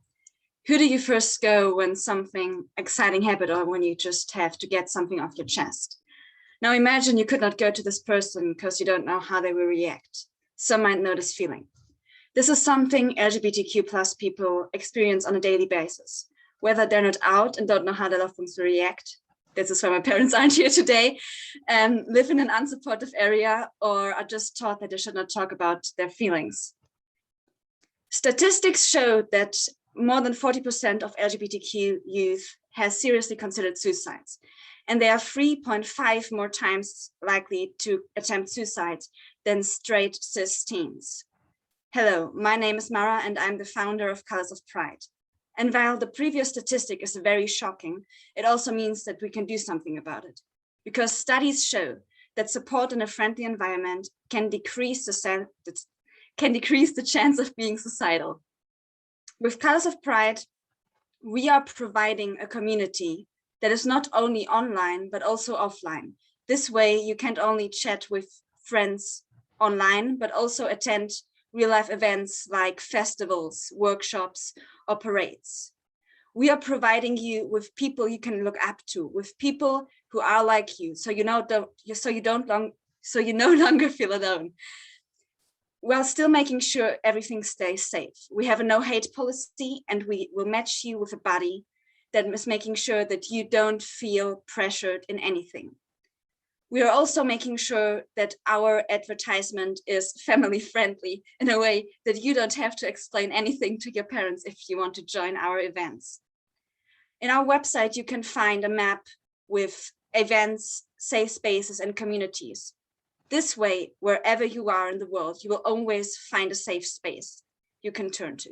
Who do you first go when something exciting happens, or when you just have to get something off your chest? Now imagine you could not go to this person because you don't know how they will react. Some might know this feeling. This is something LGBTQ plus people experience on a daily basis, whether they're not out and don't know how their loved ones will react. This is why my parents aren't here today, live in an unsupportive area, or are just taught that they should not talk about their feelings. Statistics show that more than 40% of LGBTQ youth has seriously considered suicides, and they are 3.5 more times likely to attempt suicide than straight cis teens. Hello, my name is Mara, and I'm the founder of Colors of Pride. And while the previous statistic is very shocking, it also means that we can do something about it, because studies show that support in a friendly environment can decrease the chance of being suicidal. With Colors of Pride, we are providing a community that is not only online, but also offline. This way, you can't only chat with friends online, but also attend real-life events like festivals, workshops, or parades. We are providing you with people you can look up to, with people who are like you, so you no longer feel alone, while still making sure everything stays safe. We have a no-hate policy, and we will match you with a buddy that is making sure that you don't feel pressured in anything. We are also making sure that our advertisement is family friendly in a way that you don't have to explain anything to your parents if you want to join our events. In our website, you can find a map with events, safe spaces, and communities. This way, wherever you are in the world, you will always find a safe space you can turn to.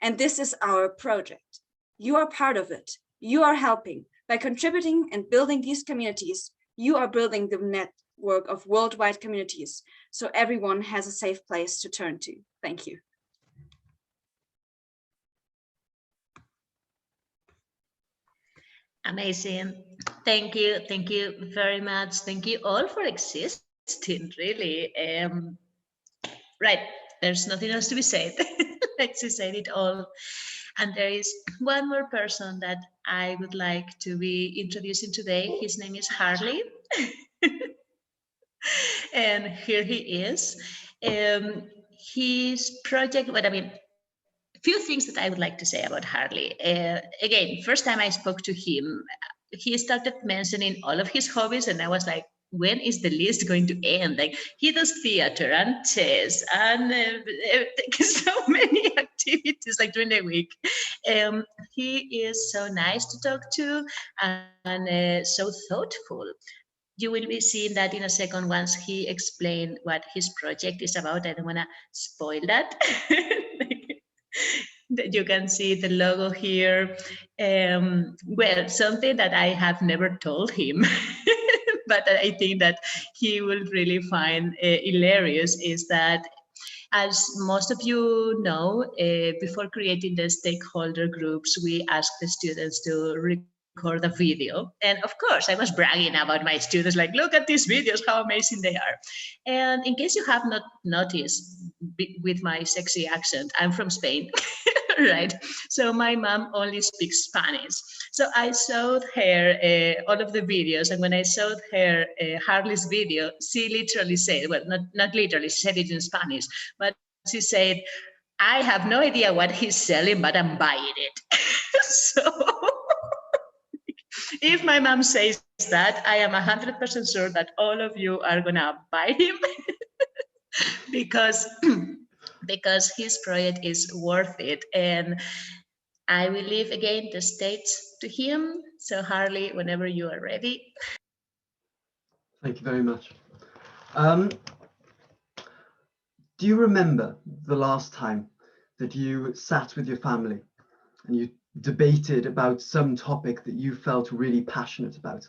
And this is our project. You are part of it. You are helping. By contributing and building these communities, you are building the network of worldwide communities, so everyone has a safe place to turn to. Thank you. Amazing. Thank you. Thank you very much. Thank you all for existing, really. Right, there's nothing else to be said. Like she said it all. And there is one more person that I would like to be introducing today. His name is Harley. and here he is. His project, what I mean, few things that I would like to say about Harley. Again, first time I spoke to him, he started mentioning all of his hobbies, and I was like, when is the list going to end? Like, he does theater and chess and so many activities like during the week. He is so nice to talk to and so thoughtful. You will be seeing that in a second once he explained what his project is about. I don't want to spoil that. You can see the logo here. Well, something that I have never told him, but I think that he will really find hilarious is that, as most of you know, before creating the stakeholder groups, we ask the students to record a video. And of course, I was bragging about my students, like, look at these videos, how amazing they are. And in case you have not noticed, with my sexy accent, I'm from Spain. Right. So my mom only speaks Spanish. So I showed her all of the videos. And when I showed her Harley's video, she literally said, well, not literally, she said it in Spanish, but she said, I have no idea what he's selling, but I'm buying it. So if my mom says that, I am 100% sure that all of you are going to buy him because because his project is worth it. And I will leave again the stage to him. So Harley, whenever you are ready. Thank you very much. Do you remember the last time that you sat with your family and you debated about some topic that you felt really passionate about?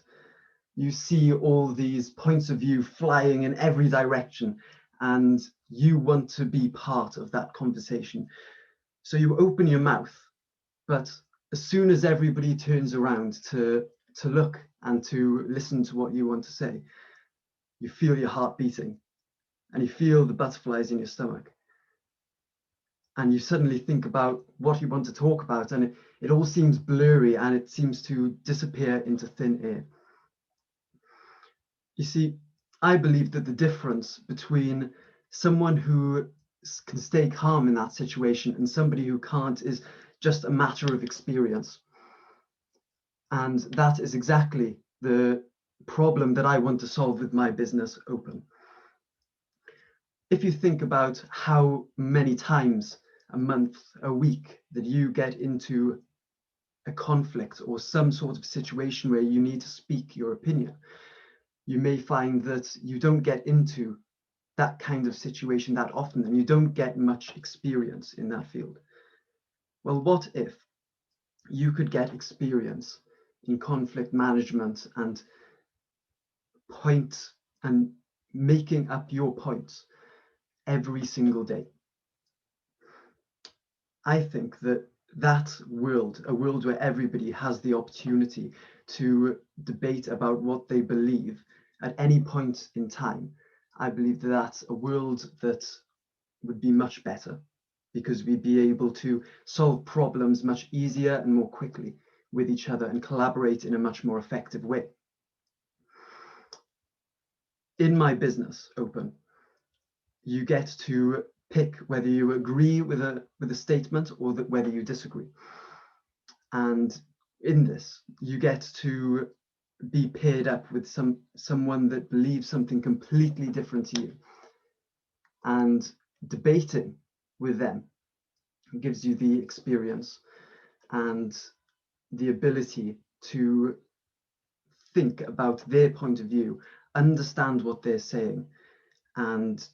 You see all these points of view flying in every direction, and you want to be part of that conversation. So you open your mouth, but as soon as everybody turns around to look and to listen to what you want to say, you feel your heart beating and you feel the butterflies in your stomach. And you suddenly think about what you want to talk about, and it all seems blurry and it seems to disappear into thin air. You see, I believe that the difference between someone who can stay calm in that situation and somebody who can't is just a matter of experience. And that is exactly the problem that I want to solve with my business, Open. If you think about how many times a month, a week, that you get into a conflict or some sort of situation where you need to speak your opinion, you may find that you don't get into that kind of situation that often and you don't get much experience in that field. Well, what if you could get experience in conflict management and point and making up your points every single day? I think that world, a world where everybody has the opportunity to debate about what they believe at any point in time, I believe that that's a world that would be much better, because we'd be able to solve problems much easier and more quickly with each other and collaborate in a much more effective way. In my business, Open, you get to pick whether you agree with a statement or whether you disagree. And in this, you get to be paired up with someone that believes something completely different to you. And debating with them gives you the experience and the ability to think about their point of view, understand what they're saying, and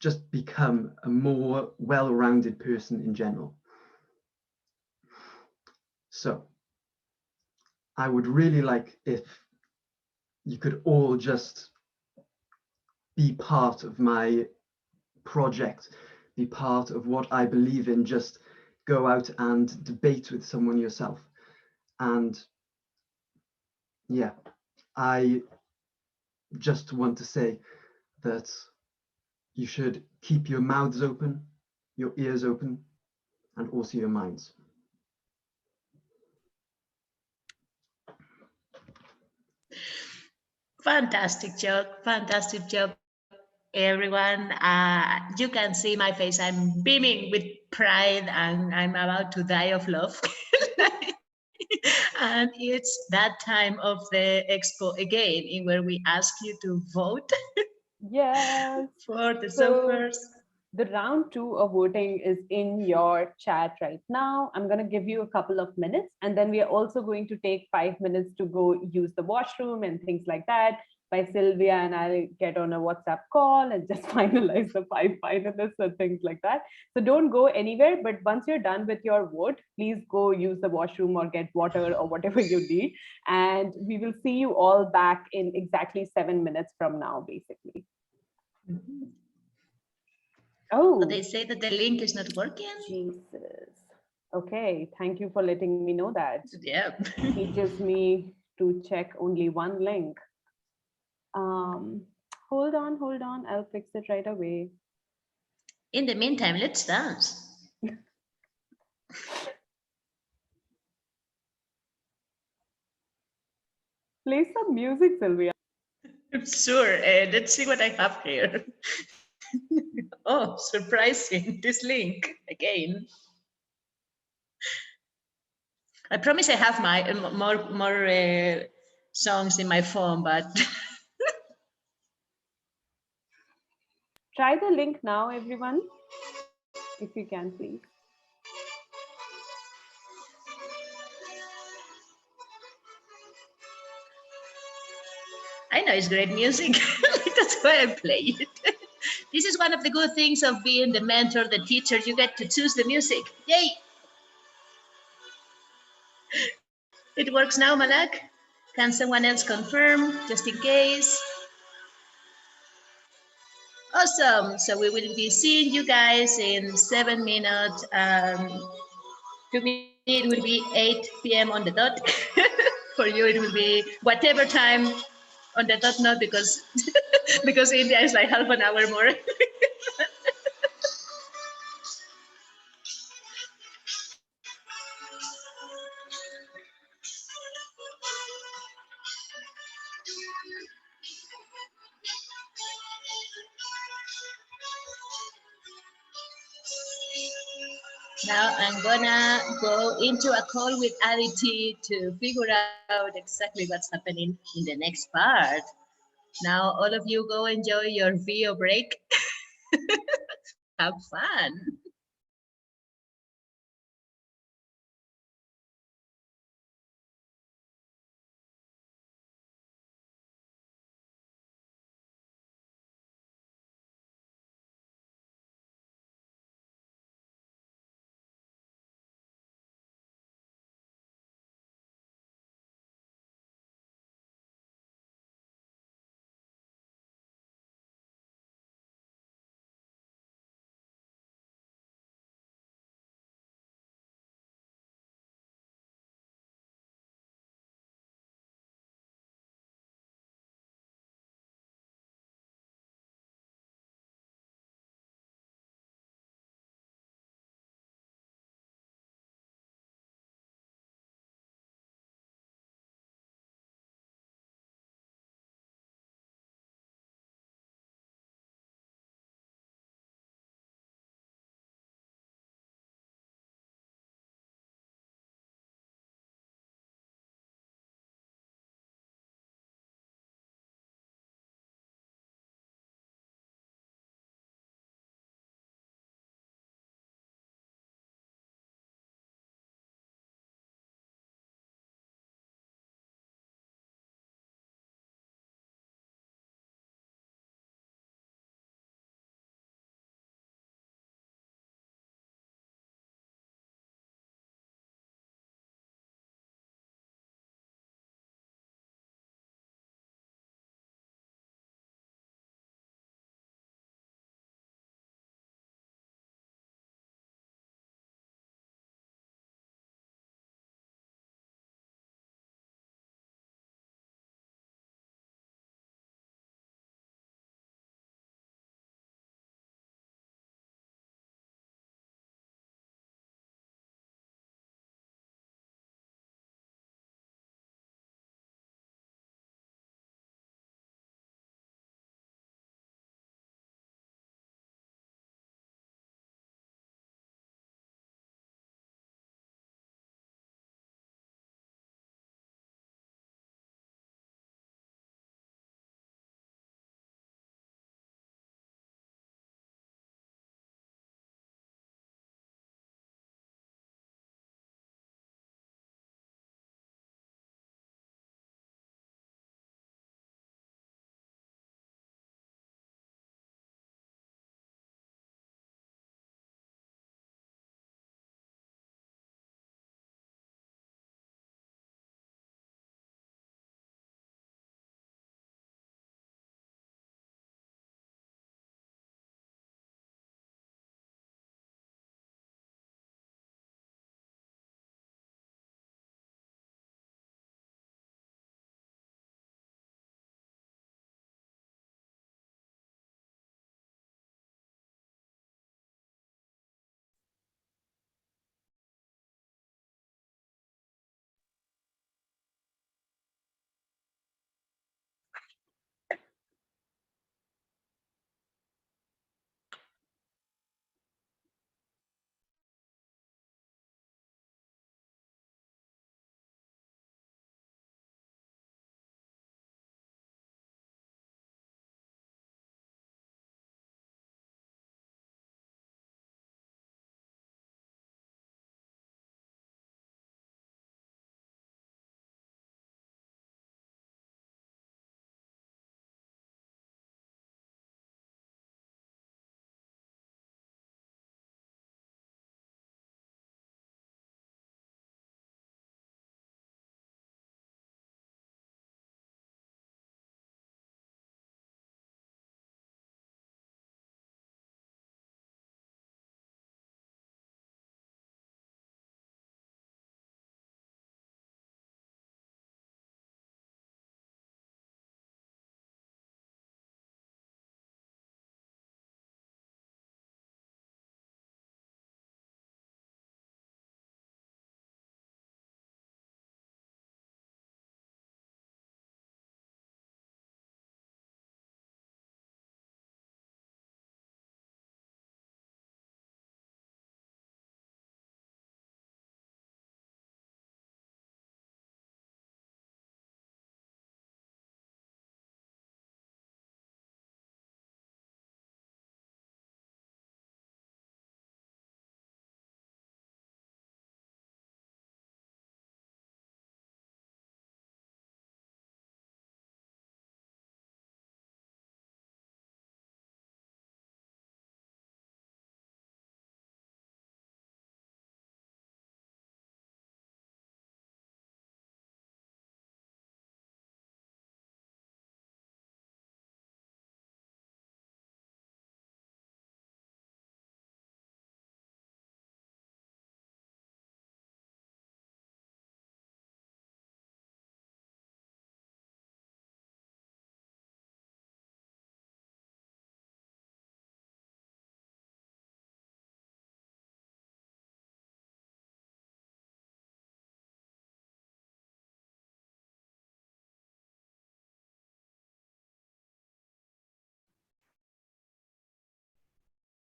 just become a more well-rounded person in general. So I would really like if you could all just be part of my project, be part of what I believe in, just go out and debate with someone yourself. And yeah, I just want to say that you should keep your mouths open, your ears open, and also your minds. Fantastic joke. Fantastic job, everyone. You can see my face. I'm beaming with pride and I'm about to die of love. And it's that time of the expo again, in where we ask you to vote Yes. for the So surfers. the round 2 of voting is in your chat right now. I'm going to give you a couple of minutes, and then we are also going to take 5 minutes to go use the washroom and things like that. By Sylvia and I'll get on a WhatsApp call and just finalize the 5 finalists and things like that. So don't go anywhere, but once you're done with your vote, please go use the washroom or get water or whatever you need. And we will see you all back in exactly 7 minutes from now, basically. Mhm. Oh, But they say that the link is not working. Jesus. Okay, thank you for letting me know that. Yeah. Teaches me to check only one link. Hold on. I'll fix it right away. In the meantime, let's dance. Play some music, Sylvia. Sure. Let's see what I have here. Oh, surprising. This link again. I promise I have my more songs in my phone, but Try the link now, everyone, if you can, please. I know it's great music. That's why I play it. This is one of the good things of being the mentor, the teacher. You get to choose the music. Yay! It works now, Malak. Can someone else confirm, just in case? Awesome. So we will be seeing you guys in 7 minutes. To me, it will be 8 p.m. on the dot. For you, it will be whatever time on the dot, not because because India is like half an hour more. Now I'm gonna go into a call with Aditi to figure out exactly what's happening in the next part. Now all of you go enjoy your VO break. Have fun.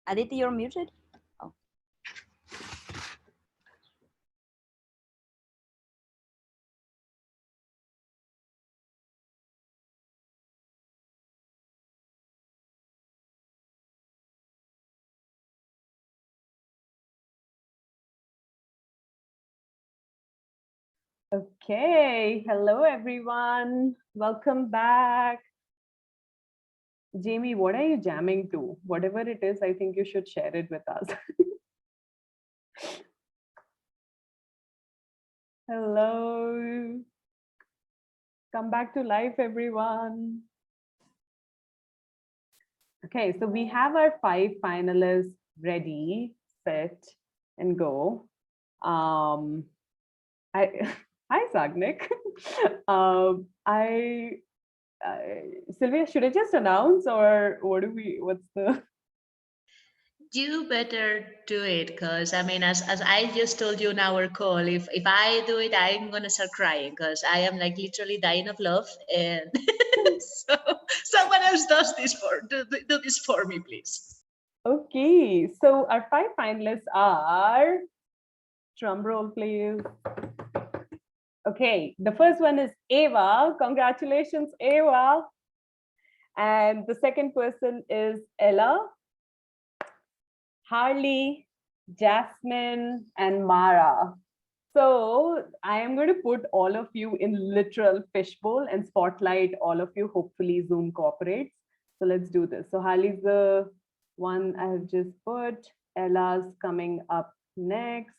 Aditi, you're muted. Oh. Okay, hello everyone. Welcome back. Jamie, what are you jamming to? Whatever it is, I think you should share it with us. Hello. Come back to life, everyone. Okay, so we have our 5 finalists ready, set, and go. Hi, Sagnik. Sylvia, should I just announce or what's the? You better do it, because I mean, as I just told you in our call, if I do it, I'm gonna start crying because I am like literally dying of love, and so someone else do this for me, please. Okay, so our 5 finalists are, drum roll please. Okay, the first one is Eva. Congratulations, Eva. And the second person is Ella, Harley, Jasmine, and Mara. So I am going to put all of you in literal fishbowl and spotlight all of you. Hopefully Zoom cooperates. So let's do this. So Harley's the one I have just put. Ella's coming up next.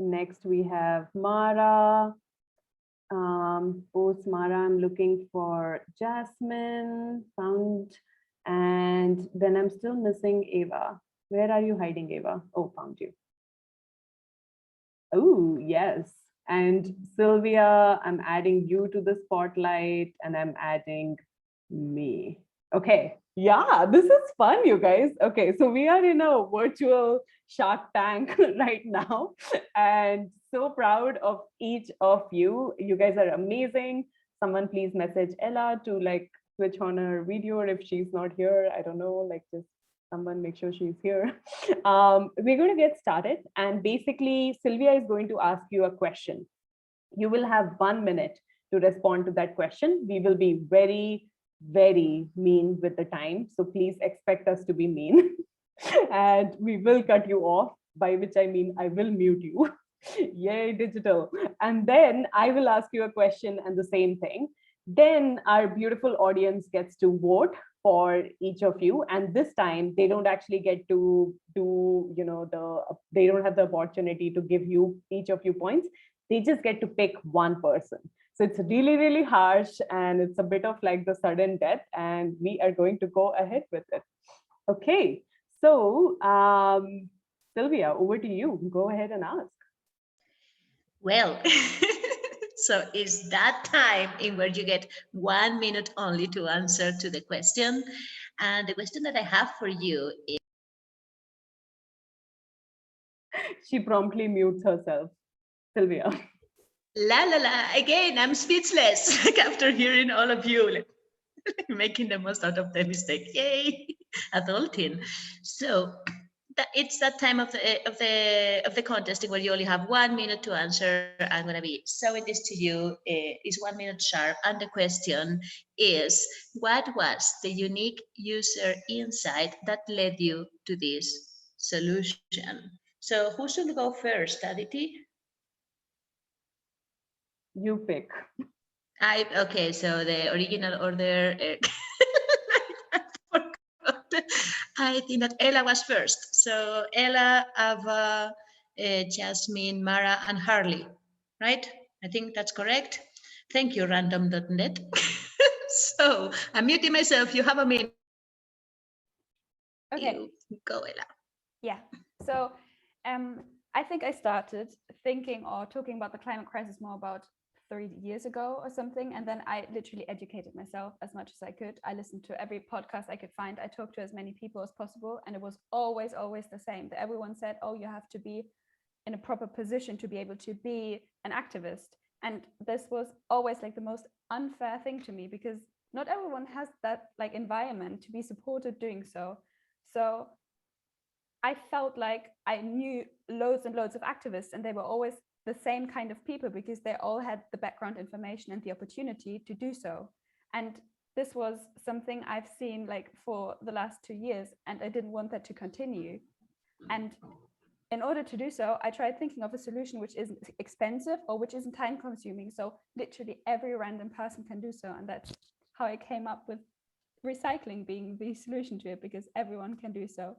Next we have Mara. Post Mara, I'm looking for Jasmine, found, and then I'm still missing Eva. Where are you hiding, Eva? Oh, found you. Oh, yes. And Sylvia, I'm adding you to the spotlight and I'm adding me. Okay. Yeah, this is fun, you guys. Okay, so we are in a virtual Shark Tank right now, and so proud of each of you. You guys are amazing. Someone please message Ella to like switch on her video if she's not here. I don't know, like just someone make sure she's here. We're going to get started, and basically Sylvia is going to ask you a question. You will have 1 minute to respond to that question. We will be very mean with the time, so please expect us to be mean. And we will cut you off, by which I mean I will mute you. Yay, digital. And then I will ask you a question and the same thing. Then our beautiful audience gets to vote for each of you, and this time they don't actually get to do, they don't have the opportunity to give you each of you points. They just get to pick one person. So it's really harsh, and it's a bit of like the sudden death, and we are going to go ahead with it. Okay, so Sylvia, over to you. Go ahead and ask. Well, so it's that time in where you get 1 minute only to answer to the question. And the question that I have for you is, she promptly mutes herself. Sylvia. La la la, again, I'm speechless after hearing all of you making the most out of the mistake. Yay, adulting. So it's that time of the contest where you only have 1 minute to answer. I'm gonna be showing this to you. It's 1 minute sharp, and the question is, what was the unique user insight that led you to this solution? So who should go first, Aditi? You pick. Okay, so the original order. I think that Ella was first. So Ella, Ava, Jasmine, Mara, and Harley, right? I think that's correct. Thank you, random.net. So I'm muting myself. You have a minute. Okay. Go, Ella. Yeah. So I think I started thinking or talking about the climate crisis more about 3 years ago or something. And then I literally educated myself as much as I could. I listened to every podcast I could find. I talked to as many people as possible. And it was always the same. That everyone said, oh, you have to be in a proper position to be able to be an activist. And this was always like the most unfair thing to me, because not everyone has that like environment to be supported doing so. So I felt like I knew loads and loads of activists, and they were always the same kind of people because they all had the background information and the opportunity to do so. And this was something I've seen like for the last 2 years, and I didn't want that to continue. And in order to do so, I tried thinking of a solution which isn't expensive or which isn't time consuming. So literally every random person can do so. And that's how I came up with recycling being the solution to it, because everyone can do so.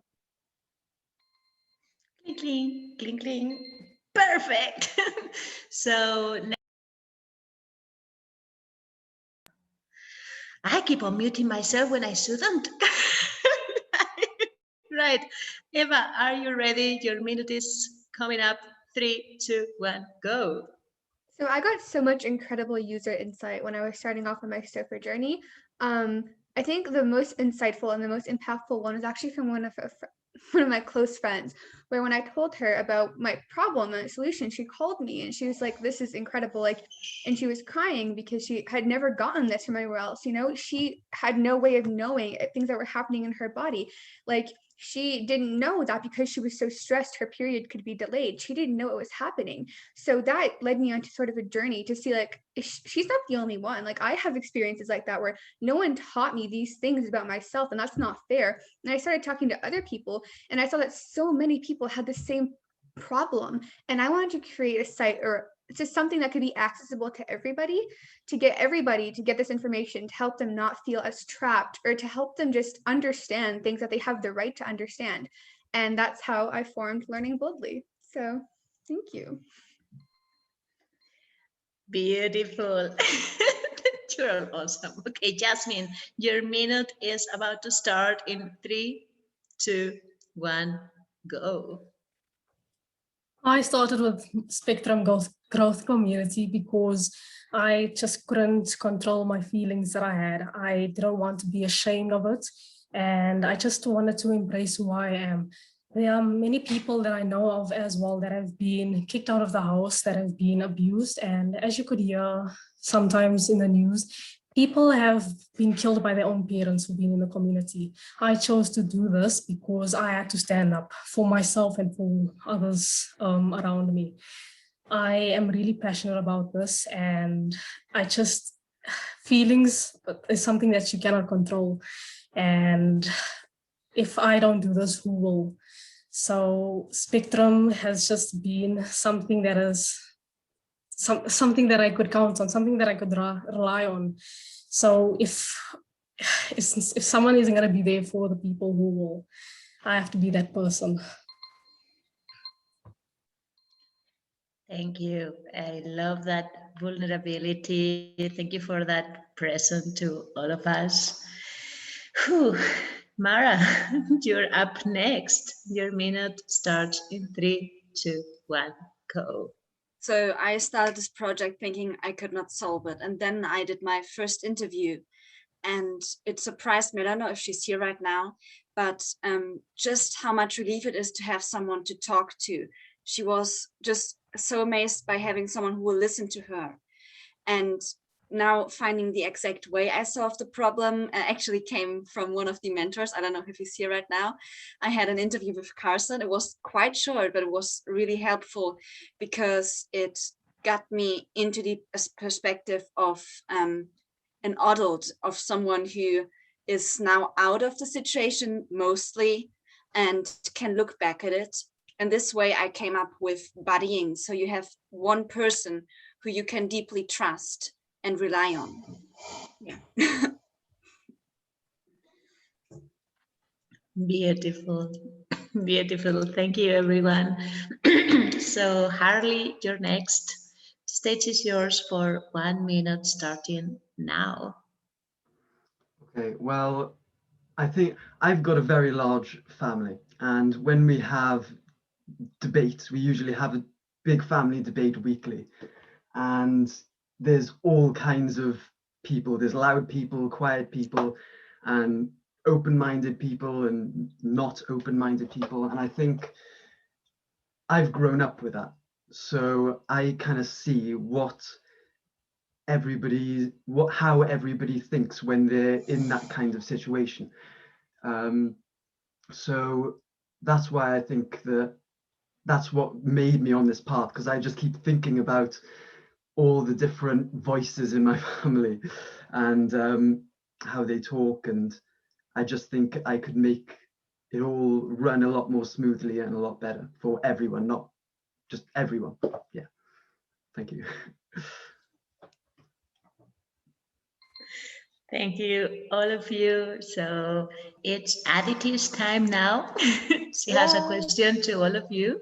Cling, cling, cling, cling. Perfect. So I keep on muting myself when I shouldn't. Right. Eva, are you ready? Your minute is coming up. 3, 2, 1, go. So I got so much incredible user insight when I was starting off on my surfer journey. I think the most insightful and the most impactful one was actually from one of my close friends, where when I told her about my problem and solution, she called me and she was like, "This is incredible!" Like, and she was crying because she had never gotten this from anywhere else. You know, she had no way of knowing things that were happening in her body. Like, she didn't know that because she was so stressed, her period could be delayed. She didn't know it was happening. So that led me onto sort of a journey to see, like, she's not the only one. Like, I have experiences like that where no one taught me these things about myself, and that's not fair. And I started talking to other people, and I saw that so many people had the same problem. And I wanted to create a site or just something that could be accessible to everybody to get this information, to help them not feel as trapped, or to help them just understand things that they have the right to understand. And that's how I formed Learning Boldly. So thank you. Beautiful. You're awesome. Okay, Jasmine, your minute is about to start in 3, 2, 1, go. I started with Spectrum Growth Community because I just couldn't control my feelings that I had. I didn't want to be ashamed of it, and I just wanted to embrace who I am. There are many people that I know of as well that have been kicked out of the house, that have been abused, and as you could hear sometimes in the news, people have been killed by their own parents who've been in the community. I chose to do this because I had to stand up for myself and for others around me. I am really passionate about this, and feelings is something that you cannot control. And if I don't do this, who will? So Spectrum has just been something that is something that I could count on, something that I could rely on. So if someone isn't going to be there for the people who will, I have to be that person. Thank you. I love that vulnerability. Thank you for that present to all of us. Whew. Mara, you're up next. Your minute starts in 3, 2, 1, go. So I started this project thinking I could not solve it. And then I did my first interview, and it surprised me. I don't know if she's here right now, but just how much relief it is to have someone to talk to. She was just so amazed by having someone who will listen to her. And now finding the exact way I solved the problem actually came from one of the mentors. I don't know if he's here right now. I had an interview with Carson. It was quite short, but it was really helpful because it got me into the perspective of an adult, of someone who is now out of the situation mostly and can look back at it. And this way I came up with buddying. So you have one person who you can deeply trust and rely on. Yeah. Beautiful. Beautiful. Thank you, everyone. So, Harley, you're next. The stage is yours for 1 minute starting now. Okay, well, I think I've got a very large family, and when we have debates, we usually have a big family debate weekly, and there's all kinds of people. There's loud people, quiet people, and open-minded people and not open-minded people, and I think I've grown up with that, so I kind of see how everybody thinks when they're in that kind of situation. So that's why I think that's what made me on this path, because I just keep thinking about all the different voices in my family and how they talk, and I just think I could make it all run a lot more smoothly and a lot better for everyone, not just everyone. Yeah, thank you. Thank you, all of you. So it's Aditi's time now. She has a question to all of you.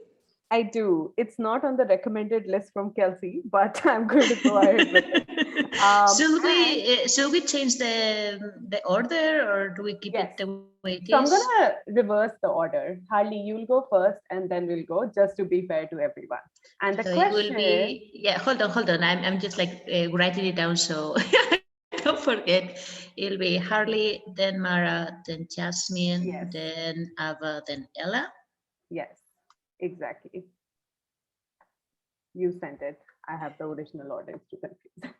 I do. It's not on the recommended list from Kelsey, but I'm going to go ahead with it. Should we change the order, or do we keep Yes. it the way it is? So I'm gonna reverse the order. Harley, you'll go first, and then we'll go, just to be fair to everyone. And the So question it will be, yeah. Hold on. I'm just like writing it down, so don't forget. It'll be Harley, then Mara, then Jasmine, Yes. then Ava, then Ella. Yes, exactly. You sent it. I have the original order, it's too confused.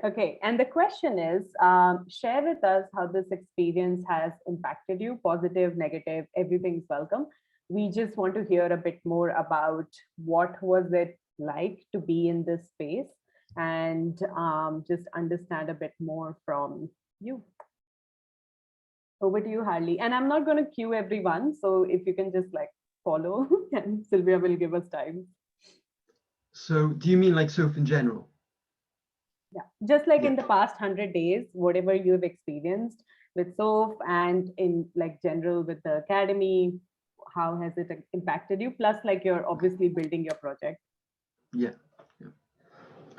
Okay, and the question is, share with us how this experience has impacted you, positive, negative, everything's welcome. We just want to hear a bit more about what was it like to be in this space, and just understand a bit more from you. Over to you, Harley. And I'm not going to cue everyone, so if you can just like follow, and Sylvia will give us time. So do you mean like Soph in general? Yeah, just like in the past 100 days, whatever you've experienced with Soph and in like general with the academy, how has it impacted you? Plus, like you're obviously building your project. Yeah.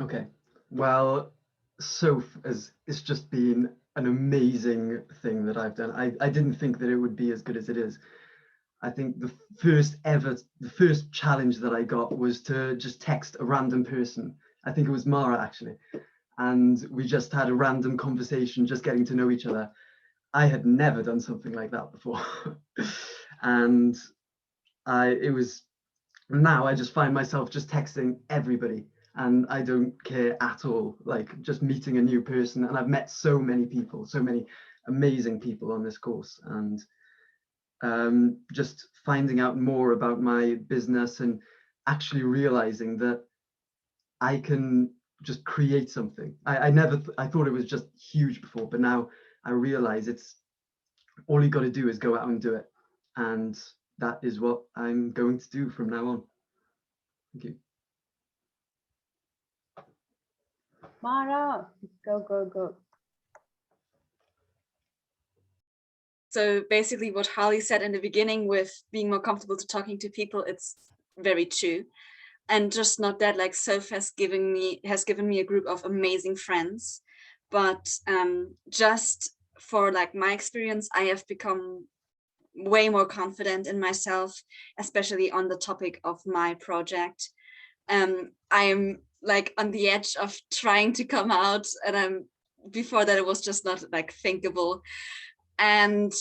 Okay. Well, Soph it's just been an amazing thing that I've done. I didn't think that it would be as good as it is. I think the first challenge that I got was to just text a random person. I think it was Mara actually. And we just had a random conversation, just getting to know each other. I had never done something like that before. And now I just find myself just texting everybody, and I don't care at all, like just meeting a new person. And I've met so many people, so many amazing people on this course, and just finding out more about my business and actually realizing that I can just create something. I thought it was just huge before, but now I realize it's all you got to do is go out and do it. And that is what I'm going to do from now on. Thank you. Mara, go. So basically what Harley said in the beginning with being more comfortable to talking to people, it's very true. And just not that, like Soph has given me a group of amazing friends, but just for like my experience, I have become way more confident in myself, especially on the topic of my project. I'm like on the edge of trying to come out, and before that it was just not like thinkable. And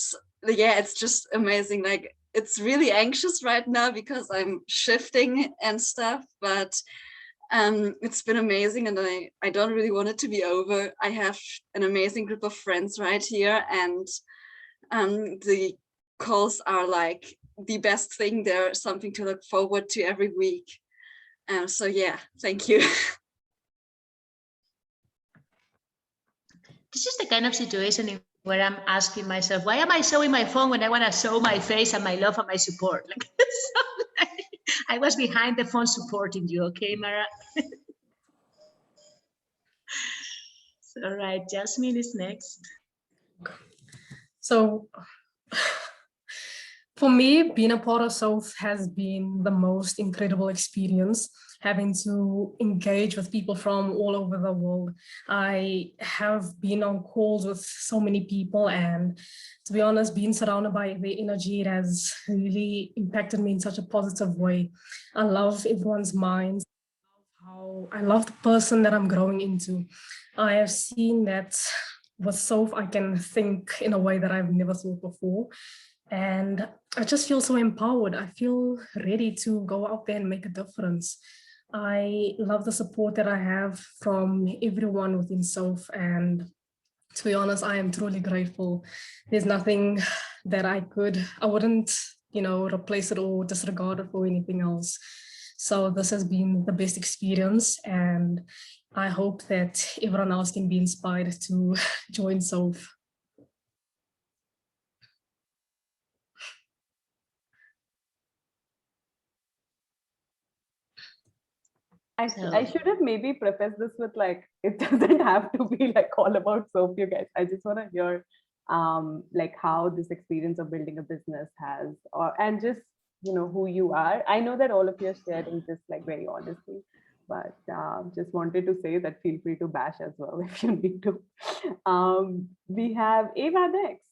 yeah, it's just amazing. Like it's really anxious right now because I'm shifting and stuff, but it's been amazing, and I don't really want it to be over. I have an amazing group of friends right here, and the calls are like the best thing. They're something to look forward to every week. So yeah, thank you. This is the kind of situation where I'm asking myself, why am I showing my phone when I want to show my face and my love and my support? Like, I was behind the phone supporting you, okay, Mara? All right, Jasmine is next. So for me, being a part of Soph has been the most incredible experience, having to engage with people from all over the world. I have been on calls with so many people, and to be honest, being surrounded by their energy, it has really impacted me in such a positive way. I love everyone's minds. I love the person that I'm growing into. I have seen that with Soph, I can think in a way that I've never thought before. And I just feel so empowered. I feel ready to go out there and make a difference. I love the support that I have from everyone within Soph, and to be honest, I am truly grateful. There's nothing that I wouldn't replace it or disregard it for anything else. So this has been the best experience, and I hope that everyone else can be inspired to join SOF. I should have maybe prefaced this with like, it doesn't have to be like all about soap, you guys. I just want to hear like how this experience of building a business has, and just who you are. I know that all of you are sharing this like very honestly, but just wanted to say that feel free to bash as well if you need to. We have Ava next.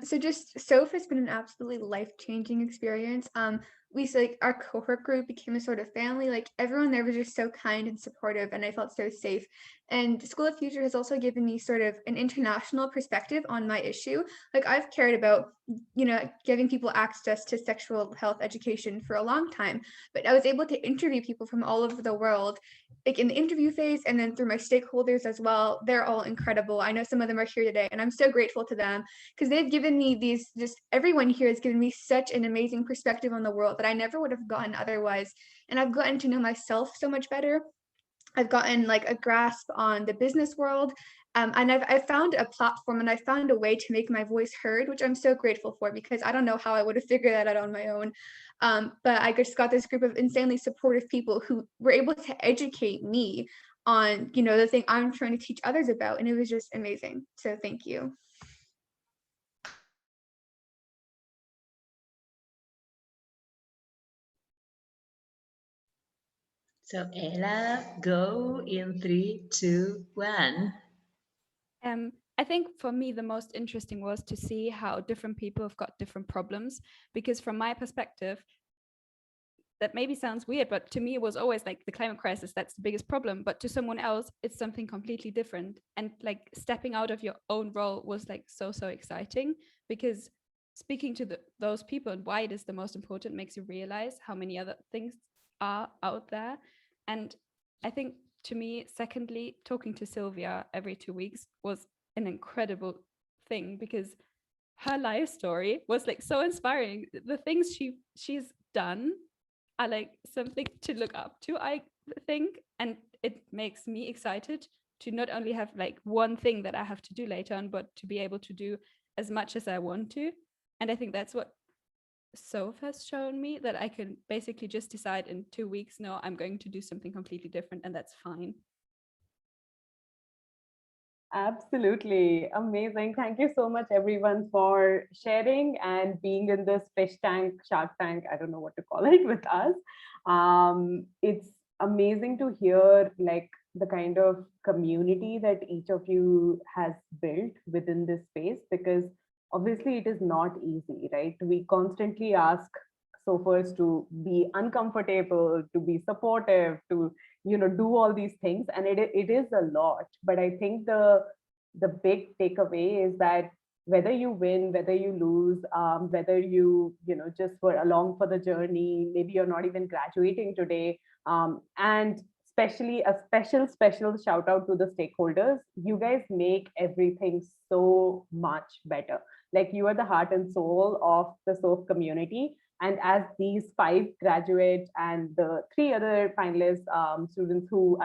So just SOF has been an absolutely life-changing experience. Like our cohort group became a sort of family. Like everyone there was just so kind and supportive, and I felt so safe. And School of Future has also given me sort of an international perspective on my issue. Like I've cared about, giving people access to sexual health education for a long time, but I was able to interview people from all over the world, like in the interview phase and then through my stakeholders as well. They're all incredible. I know some of them are here today, and I'm so grateful to them because they've given me everyone here has given me such an amazing perspective on the world that I never would have gotten otherwise. And I've gotten to know myself so much better. I've gotten like a grasp on the business world. And I've found a platform and I found a way to make my voice heard, which I'm so grateful for, because I don't know how I would have figured that out on my own. But I just got this group of insanely supportive people who were able to educate me on, the thing I'm trying to teach others about. And it was just amazing. So thank you. So Ella, go in 3, 2, 1. I think for me, the most interesting was to see how different people have got different problems, because from my perspective, that maybe sounds weird, but to me, it was always like the climate crisis, that's the biggest problem. But to someone else, it's something completely different. And like stepping out of your own role was like so exciting, because speaking to those people and why it is the most important makes you realize how many other things are out there. And I think to me, secondly, talking to Sylvia every 2 weeks was an incredible thing, because her life story was like so inspiring. The things she's done are like something to look up to, I think. And it makes me excited to not only have like one thing that I have to do later on, but to be able to do as much as I want to. And I think that's what SOF has shown me, that I can basically just decide in 2 weeks, no, I'm going to do something completely different, and that's fine. Absolutely amazing. Thank you so much, everyone, for sharing and being in this fish tank, shark tank, I don't know what to call it, with us. It's amazing to hear like the kind of community that each of you has built within this space, because obviously it is not easy, right? We constantly ask SOFers to be uncomfortable, to be supportive, to do all these things, and it is a lot. But I think the big takeaway is that whether you win, whether you lose, whether you just were along for the journey, maybe you're not even graduating today, and especially a special shout out to the stakeholders. You guys make everything so much better. Like, you are the heart and soul of the SOF community. And as these 5 graduates and the 3 other finalists, students who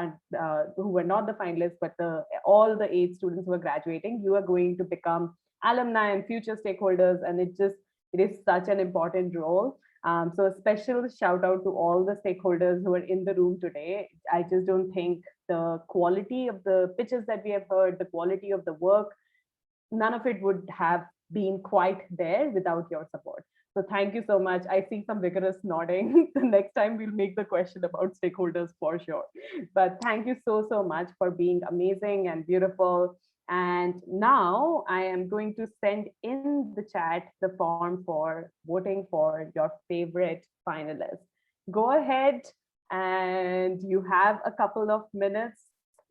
were not the finalists, but all the 8 students who are graduating, you are going to become alumni and future stakeholders. And it is such an important role. So a special shout out to all the stakeholders who are in the room today. I just don't think the quality of the pitches that we have heard, the quality of the work, none of it would have been quite there without your support. So thank you so much. I see some vigorous nodding. The next time we'll make the question about stakeholders for sure. But thank you so much for being amazing and beautiful. And now I am going to send in the chat the form for voting for your favorite finalist. Go ahead, and you have a couple of minutes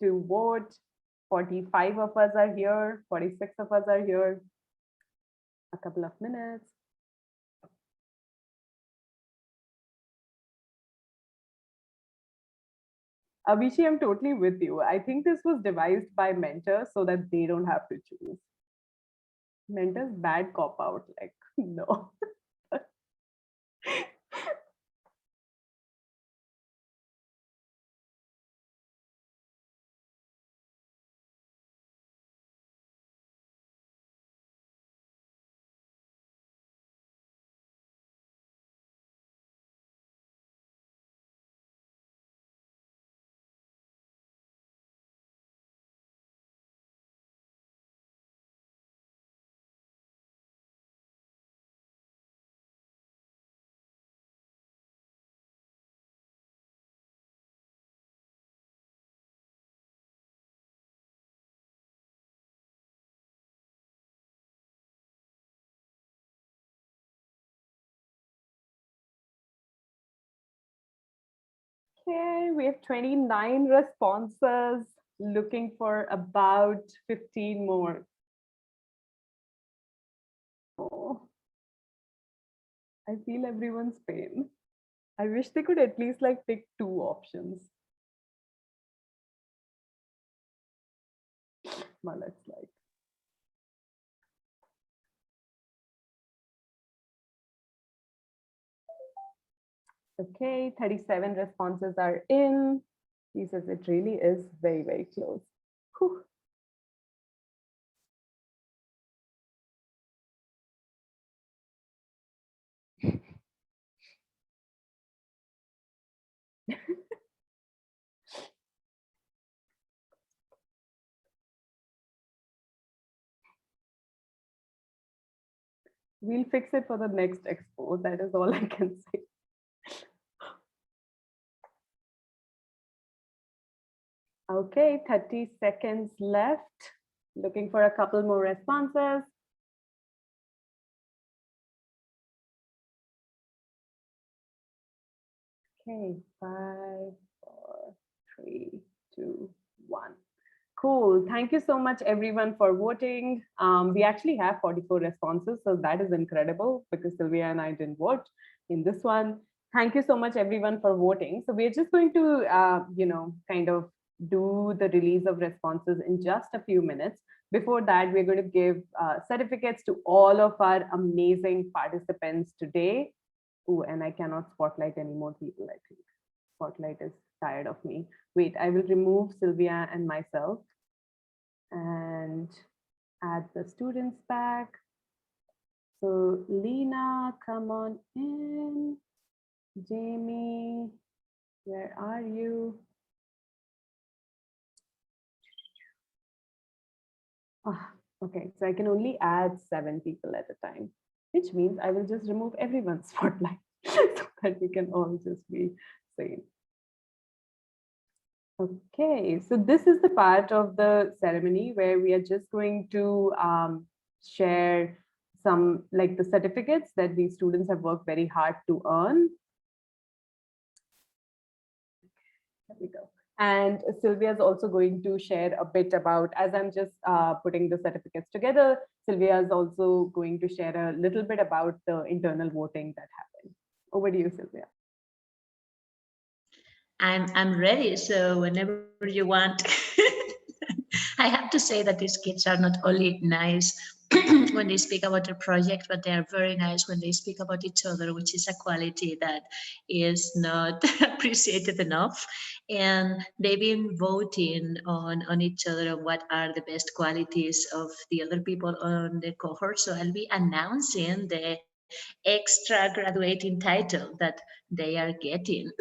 to vote. 45 of us are here, 46 of us are here. A couple of minutes. Avishi, I'm totally with you. I think this was devised by mentors so that they don't have to choose. Mentor's bad cop out. Like, no. Okay, we have 29 responses, looking for about 15 more. Oh, I feel everyone's pain. I wish they could at least like pick 2 options. But let's like. Okay, 37 responses are in. He says it really is very, very close. Whew. We'll fix it for the next expo. That is all I can say. Okay, 30 seconds left. Looking for a couple more responses. Okay, 5, 4, 3, 2, 1. Cool. Thank you so much, everyone, for voting. We actually have 44 responses, so that is incredible because Sylvia and I didn't vote in this one. Thank you so much, everyone, for voting. So we're just going to, kind of do the release of responses in just a few minutes. Before that, we're going to give certificates to all of our amazing participants today. Oh, and I cannot spotlight any more people, I think. Spotlight is tired of me. Wait, I will remove Sylvia and myself and add the students back. So Lena, come on in. Jamie, where are you? Ah, okay, so I can only add 7 people at a time, which means I will just remove everyone's spotlight so that we can all just be same. Okay, so this is the part of the ceremony where we are just going to share some like the certificates that these students have worked very hard to earn. There we go. And Sylvia is also going to share a bit about, as I'm just putting the certificates together, Sylvia is also going to share a little bit about the internal voting that happened. Over to you, Sylvia. I'm ready. So whenever you want. I have to say that these kids are not only nice when they speak about the project, but they are very nice when they speak about each other, which is a quality that is not appreciated enough. And they've been voting on each other on what are the best qualities of the other people on the cohort. So I'll be announcing the extra graduating title that they are getting.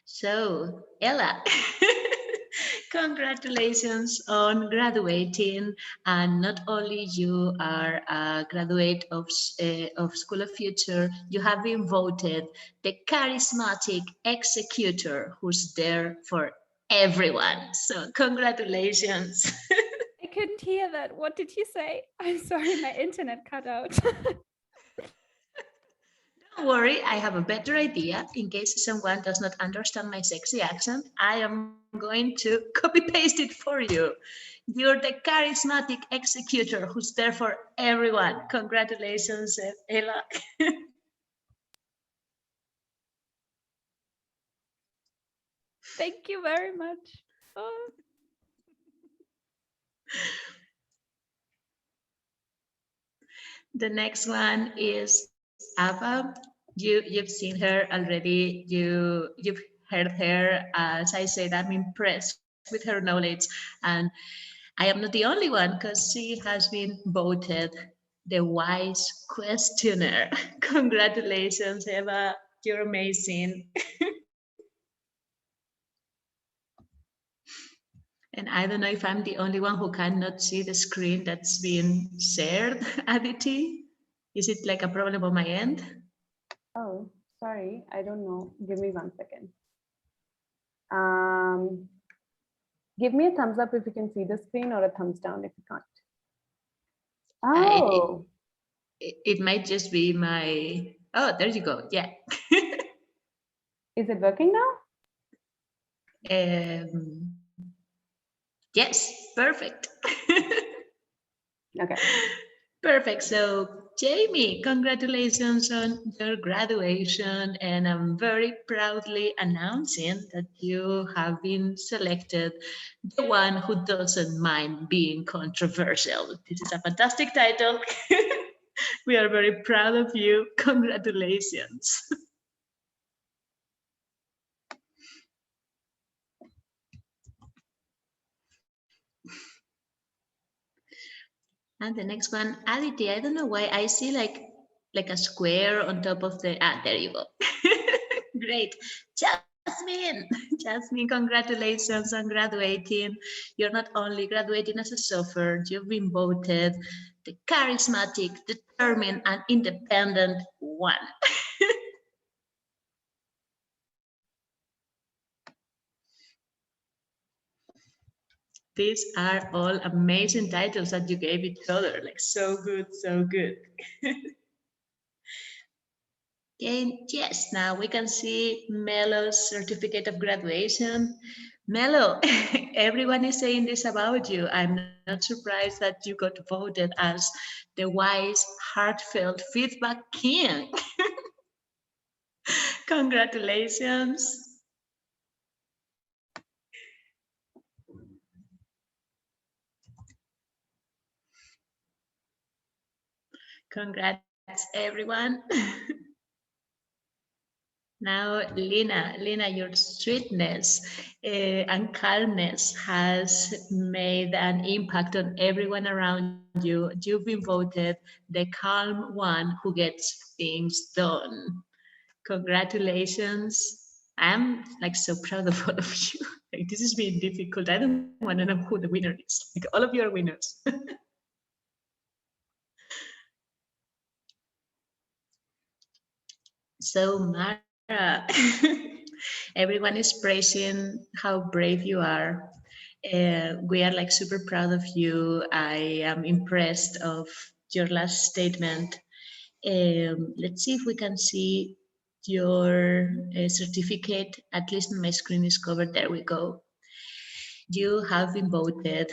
So, Ella, congratulations on graduating. And not only you are a graduate of School of Future, you have been voted the charismatic executor who's there for everyone. So congratulations. I couldn't hear that. What did you say? I'm sorry, my internet cut out. Don't worry, I have a better idea. In case someone does not understand my sexy accent, I am going to copy paste it for you. You're the charismatic executor who's there for everyone. Congratulations, Ella. Thank you very much. Oh. The next one is Ava. You've seen her already. You've heard her. As I said, I'm impressed with her knowledge, and I am not the only one because she has been voted the wise questioner. Congratulations, Eva. You're amazing. And I don't know if I'm the only one who cannot see the screen that's being shared, Aditi. Is it like a problem on my end? Oh, sorry. I don't know. Give me 1 second. Give me a thumbs up if you can see the screen or a thumbs down if you can't. Oh. It might just be my, oh, there you go. Yeah. Is it working now? Yes, perfect. Okay. Perfect. So, Jamie, congratulations on your graduation. And I'm very proudly announcing that you have been selected the one who doesn't mind being controversial. This is a fantastic title. We are very proud of you. Congratulations. And the next one, Aditi, I don't know why I see like a square on top of the, there you go. Great. Jasmine, Jasmine, congratulations on graduating. You're not only graduating as a software, you've been voted the charismatic, determined, and independent one. These are all amazing titles that you gave each other, like so good, so good. And yes, now we can see Melo's certificate of graduation. Melo, everyone is saying this about you. I'm not surprised that you got voted as the wise, heartfelt feedback king. Congratulations. Congrats, everyone. Now, Lena, your sweetness and calmness has made an impact on everyone around you. You've been voted the calm one who gets things done. Congratulations. I'm like so proud of all of you. Like, this is being difficult. I don't want to know who the winner is. Like, all of you are winners. So, Mara, everyone is praising how brave you are. We are like super proud of you. I am impressed of your last statement. Let's see if we can see your certificate. At least my screen is covered. There we go. You have been voted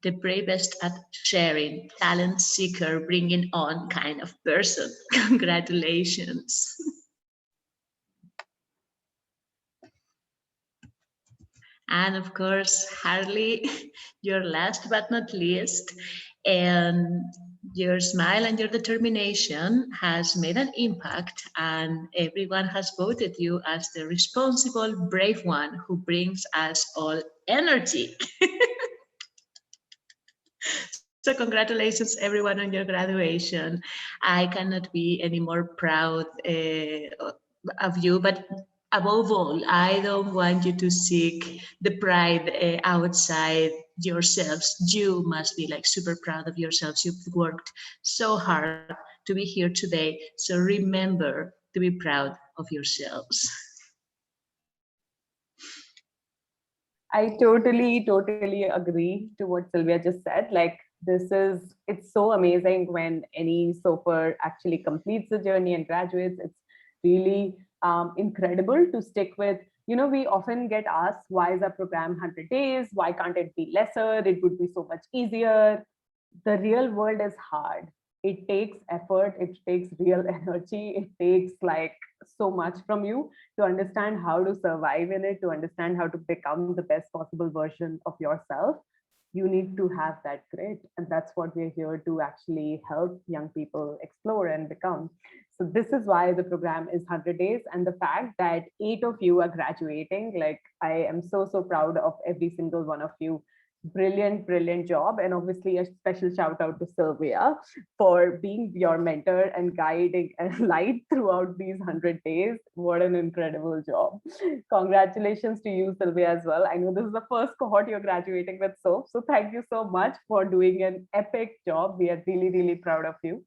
the bravest at sharing, talent seeker, bringing on kind of person. Congratulations. And of course, Harley, your last but not least, and your smile and your determination has made an impact, and everyone has voted you as the responsible, brave one who brings us all energy. So congratulations everyone on your graduation. I cannot be any more proud of you, but above all, I don't want you to seek the pride outside yourselves. You must be like super proud of yourselves. You've worked so hard to be here today. So remember to be proud of yourselves. I totally agree to what Sylvia just said. Like, it's so amazing when any software actually completes the journey and graduates. It's really incredible to stick with. We often get asked, why is our program 100 days? Why can't it be lesser? It would be so much easier. The real world is hard. it takes effort, it takes real energy, it takes like so much from you to understand how to survive in it, to understand how to become the best possible version of yourself. You need to have that grit, and that's what we're here to actually help young people explore and become. So this is why the program is 100 days, and the fact that 8 of you are graduating, like I am so proud of every single one of you. Brilliant job. And obviously a special shout out to Sylvia for being your mentor and guiding and light throughout these 100 days. What an incredible job. Congratulations to you, Sylvia, as well. I know this is the first cohort you're graduating with, so thank you so much for doing an epic job. We are really proud of you.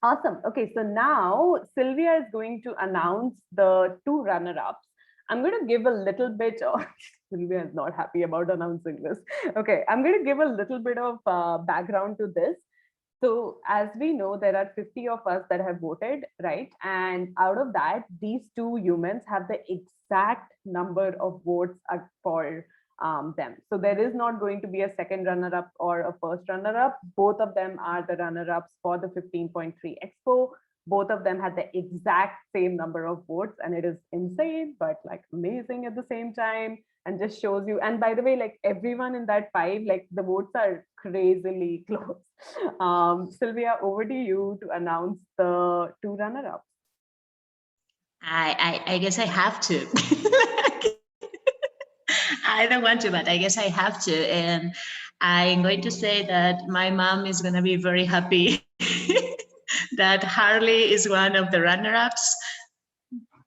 Awesome. Okay, so now Sylvia is going to announce the 2 runner-ups. I'm going to give a little bit of, Sylvia is not happy about announcing this. Okay, I'm going to give a little bit of background to this. So as we know, there are 50 of us that have voted, right? And out of that, these 2 humans have the exact number of votes for them. So there is not going to be a second runner-up or a first runner-up. Both of them are the runner-ups for the 15.3 Expo. Both of them had the exact same number of votes, and it is insane, but like amazing at the same time, and just shows you. And by the way, like everyone in that 5, like the votes are crazily close. Sylvia, over to you to announce the 2 runner-ups. I guess I have to. I don't want to, but I guess I have to. And I'm going to say that my mom is going to be very happy that Harley is one of the runner-ups.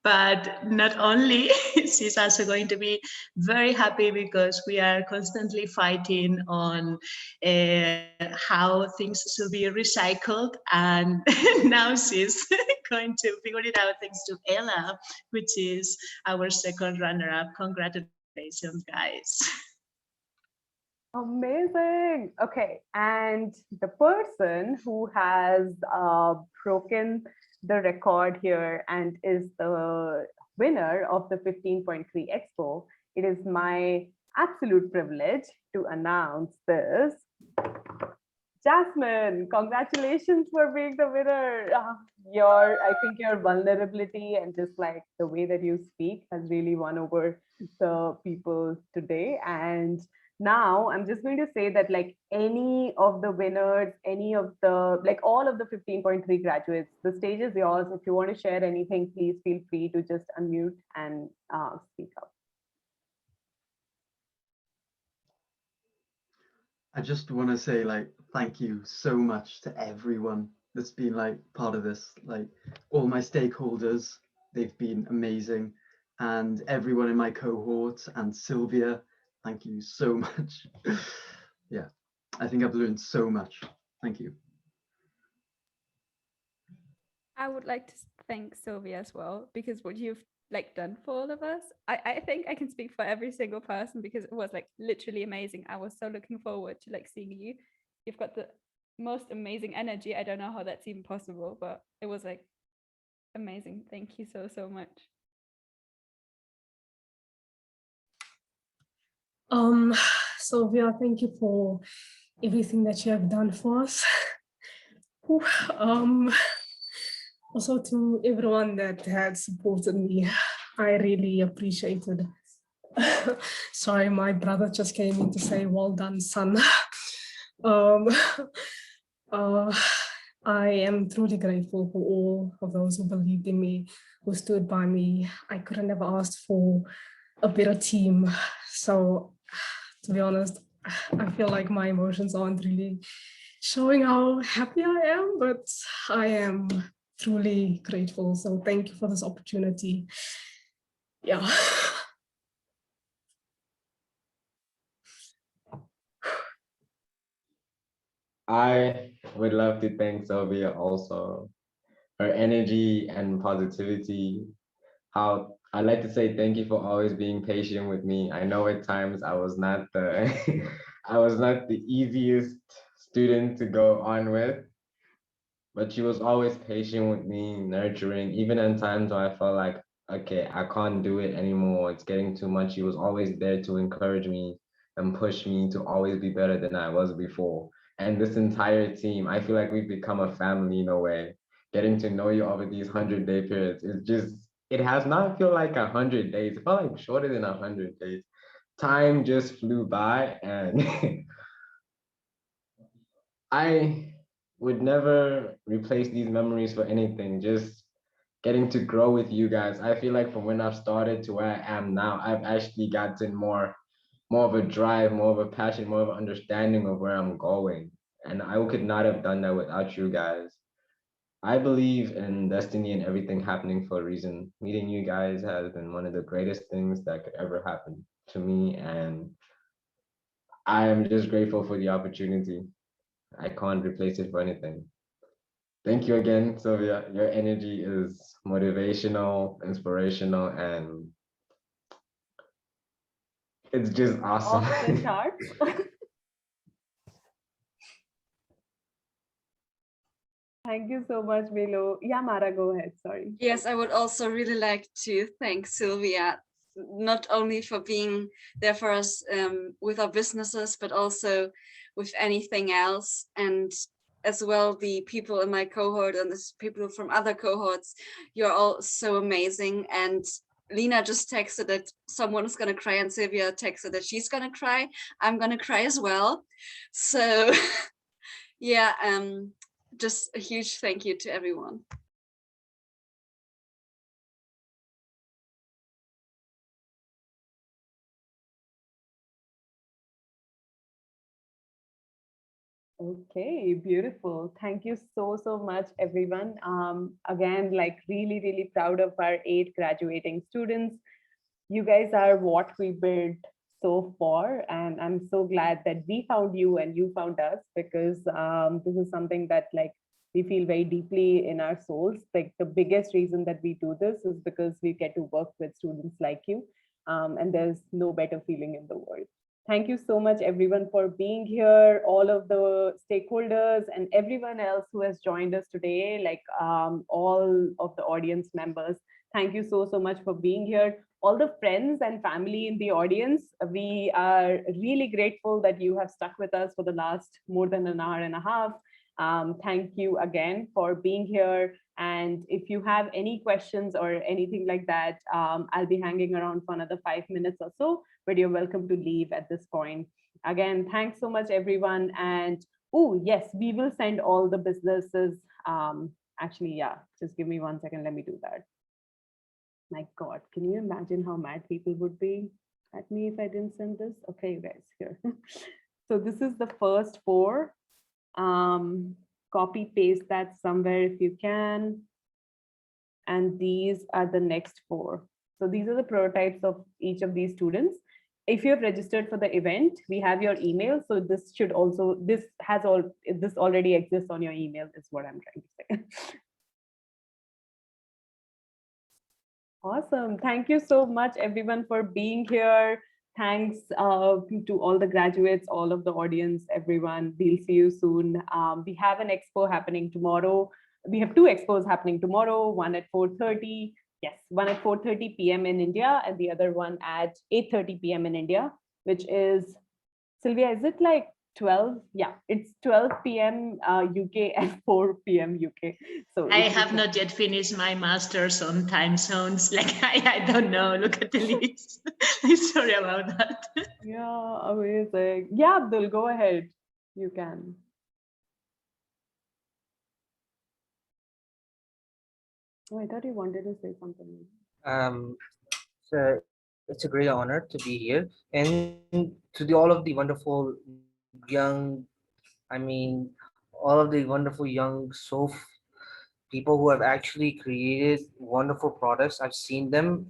But not only, she's also going to be very happy because we are constantly fighting on how things should be recycled. And now she's going to figure it out thanks to Ella, which is our second runner-up. Congratulations, guys. Amazing. Okay, and the person who has broken the record here and is the winner of the 15.3 Expo, it is my absolute privilege to announce this. Jasmine, congratulations for being the winner. I think your vulnerability and just like the way that you speak has really won over the people today. And now I'm just going to say that like any of the winners, any of the, like all of the 15.3 graduates, the stage is yours. If you want to share anything, please feel free to just unmute and speak up. I just want to say like thank you so much to everyone that's been like part of this, like all my stakeholders, they've been amazing, and everyone in my cohort, and Sylvia, thank you so much. Yeah, I think I've learned so much. Thank you. I would like to thank Sylvia as well, because what you've like done for all of us, I think I can speak for every single person, because it was like literally amazing. I was so looking forward to like seeing you. You've got the most amazing energy. I don't know how that's even possible, but it was like amazing. Thank you so much. Sylvia, thank you for everything that you have done for us. Also to everyone that had supported me, I really appreciated. Sorry, my brother just came in to say, well done, son. I am truly grateful for all of those who believed in me, who stood by me. I couldn't have asked for a better team. So to be honest, I feel like my emotions aren't really showing how happy I am, but I am truly grateful. So thank you for this opportunity. Yeah. I would love to thank Sylvia also. Her energy and positivity. How I'd like to say thank you for always being patient with me. I know at times I was not the I was not the easiest student to go on with, but she was always patient with me, nurturing, even in times where I felt like, okay, I can't do it anymore, it's getting too much. She was always there to encourage me and push me to always be better than I was before. and this entire team. I feel like we've become a family in a way. Getting to know you over these 100-day periods is just, it has not feel like 100 days. It felt like shorter than 100 days. Time just flew by, and I would never replace these memories for anything. Just getting to grow with you guys. I feel like from when I've started to where I am now, I've actually gotten more of a drive, more of a passion, more of an understanding of where I'm going. And I could not have done that without you guys. I believe in destiny and everything happening for a reason. Meeting you guys has been one of the greatest things that could ever happen to me. And I am just grateful for the opportunity. I can't replace it for anything. Thank you again, Sylvia. Your energy is motivational, inspirational, and it's just awesome. Off the charts. Thank you so much, Milo. Yeah, Mara, go ahead. Sorry. Yes, I would also really like to thank Sylvia, not only for being there for us with our businesses, but also with anything else. And as well, the people in my cohort and the people from other cohorts, you're all so amazing. And Lena just texted that someone is going to cry, and Sylvia texted that she's going to cry. I'm going to cry as well. So yeah, just a huge thank you to everyone. Okay, beautiful. Thank you so much, everyone. Again, like really proud of our 8 graduating students. You guys are what we built so far, and I'm so glad that we found you and you found us, because this is something that like we feel very deeply in our souls. Like the biggest reason that we do this is because we get to work with students like you, and there's no better feeling in the world. Thank you so much, everyone, for being here, all of the stakeholders and everyone else who has joined us today, like all of the audience members. Thank you so much for being here. All the friends and family in the audience, we are really grateful that you have stuck with us for the last more than an hour and a half. Thank you again for being here. And if you have any questions or anything like that, I'll be hanging around for another 5 minutes or so, but you're welcome to leave at this point. Again, thanks so much, everyone. And oh, yes, we will send all the businesses. Actually, yeah, just give me 1 second. Let me do that. My God, can you imagine how mad people would be at me if I didn't send this? Okay, you guys, here. So this is the first 4. Copy paste that somewhere if you can. And these are the next 4. So these are the prototypes of each of these students. If you have registered for the event, we have your email. So this should also, this already exists on your email is what I'm trying to say. Awesome. Thank you so much, everyone, for being here. Thanks to all the graduates, all of the audience, everyone. We'll see you soon. We have an expo happening tomorrow. We have 2 expos happening tomorrow, one at 4:30. Yes, one at 4:30 p.m. in India and the other one at 8:30 p.m. in India, which is, Sylvia, is it like 12? Yeah, it's 12 p.m. UK and 4 p.m. UK. So I have not yet finished my master's on time zones. Like, I don't know. Look at the list. I'm sorry about that. Yeah, amazing. Yeah, Abdul, go ahead. You can. Oh, I thought you wanted to say something. So it's a great honor to be here, and to all of the wonderful young, I mean, all of the wonderful young people who have actually created wonderful products. I've seen them,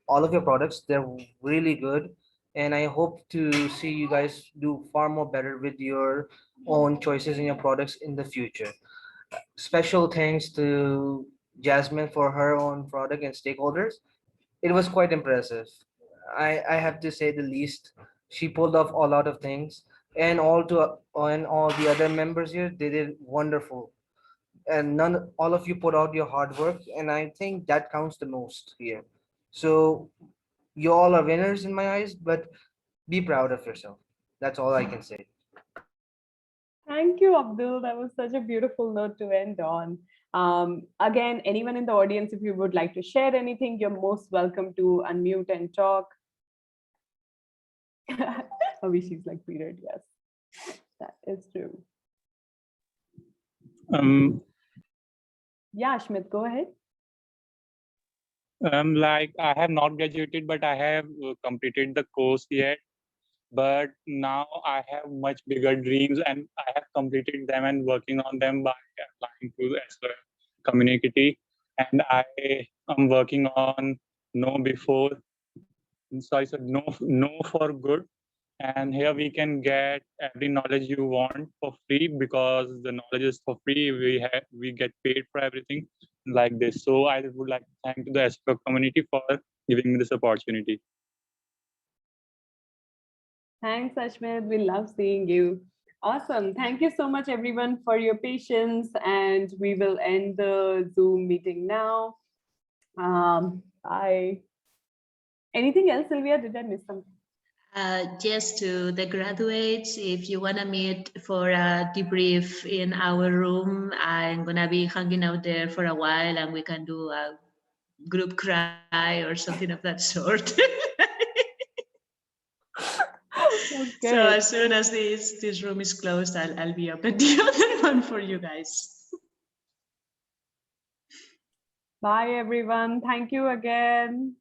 all of your products. They're really good, and I hope to see you guys do far more better with your own choices in your products in the future. Special thanks to Jasmine for her own product and stakeholders. It was quite impressive. I have to say the least. She pulled off a lot of things, and all the other members here, they did wonderful. And all of you put out your hard work, and I think that counts the most here. So you all are winners in my eyes, but be proud of yourself. That's all I can say. Thank you, Abdul. That was such a beautiful note to end on. Again, anyone in the audience, if you would like to share anything, you're most welcome to unmute and talk. Abhishek's like period. Yes, that is true. Yeah, Ashmit, go ahead. Like I have not graduated, but I have completed the course yet. But now I have much bigger dreams, and I have completed them and working on them by applying to the Expo community. And I am working on no before. So I said no for good. And here we can get every knowledge you want for free because the knowledge is for free. We get paid for everything like this. So I would like to thank the Expo community for giving me this opportunity. Thanks, Ashmit. We love seeing you. Awesome. Thank you so much, everyone, for your patience. And we will end the Zoom meeting now. Bye. Anything else, Sylvia? Did I miss something? Just to the graduates, if you want to meet for a debrief in our room, I'm going to be hanging out there for a while and we can do a group cry or something of that sort. Okay. So as soon as this room is closed, I'll be open the other one for you guys. Bye, everyone. Thank you again.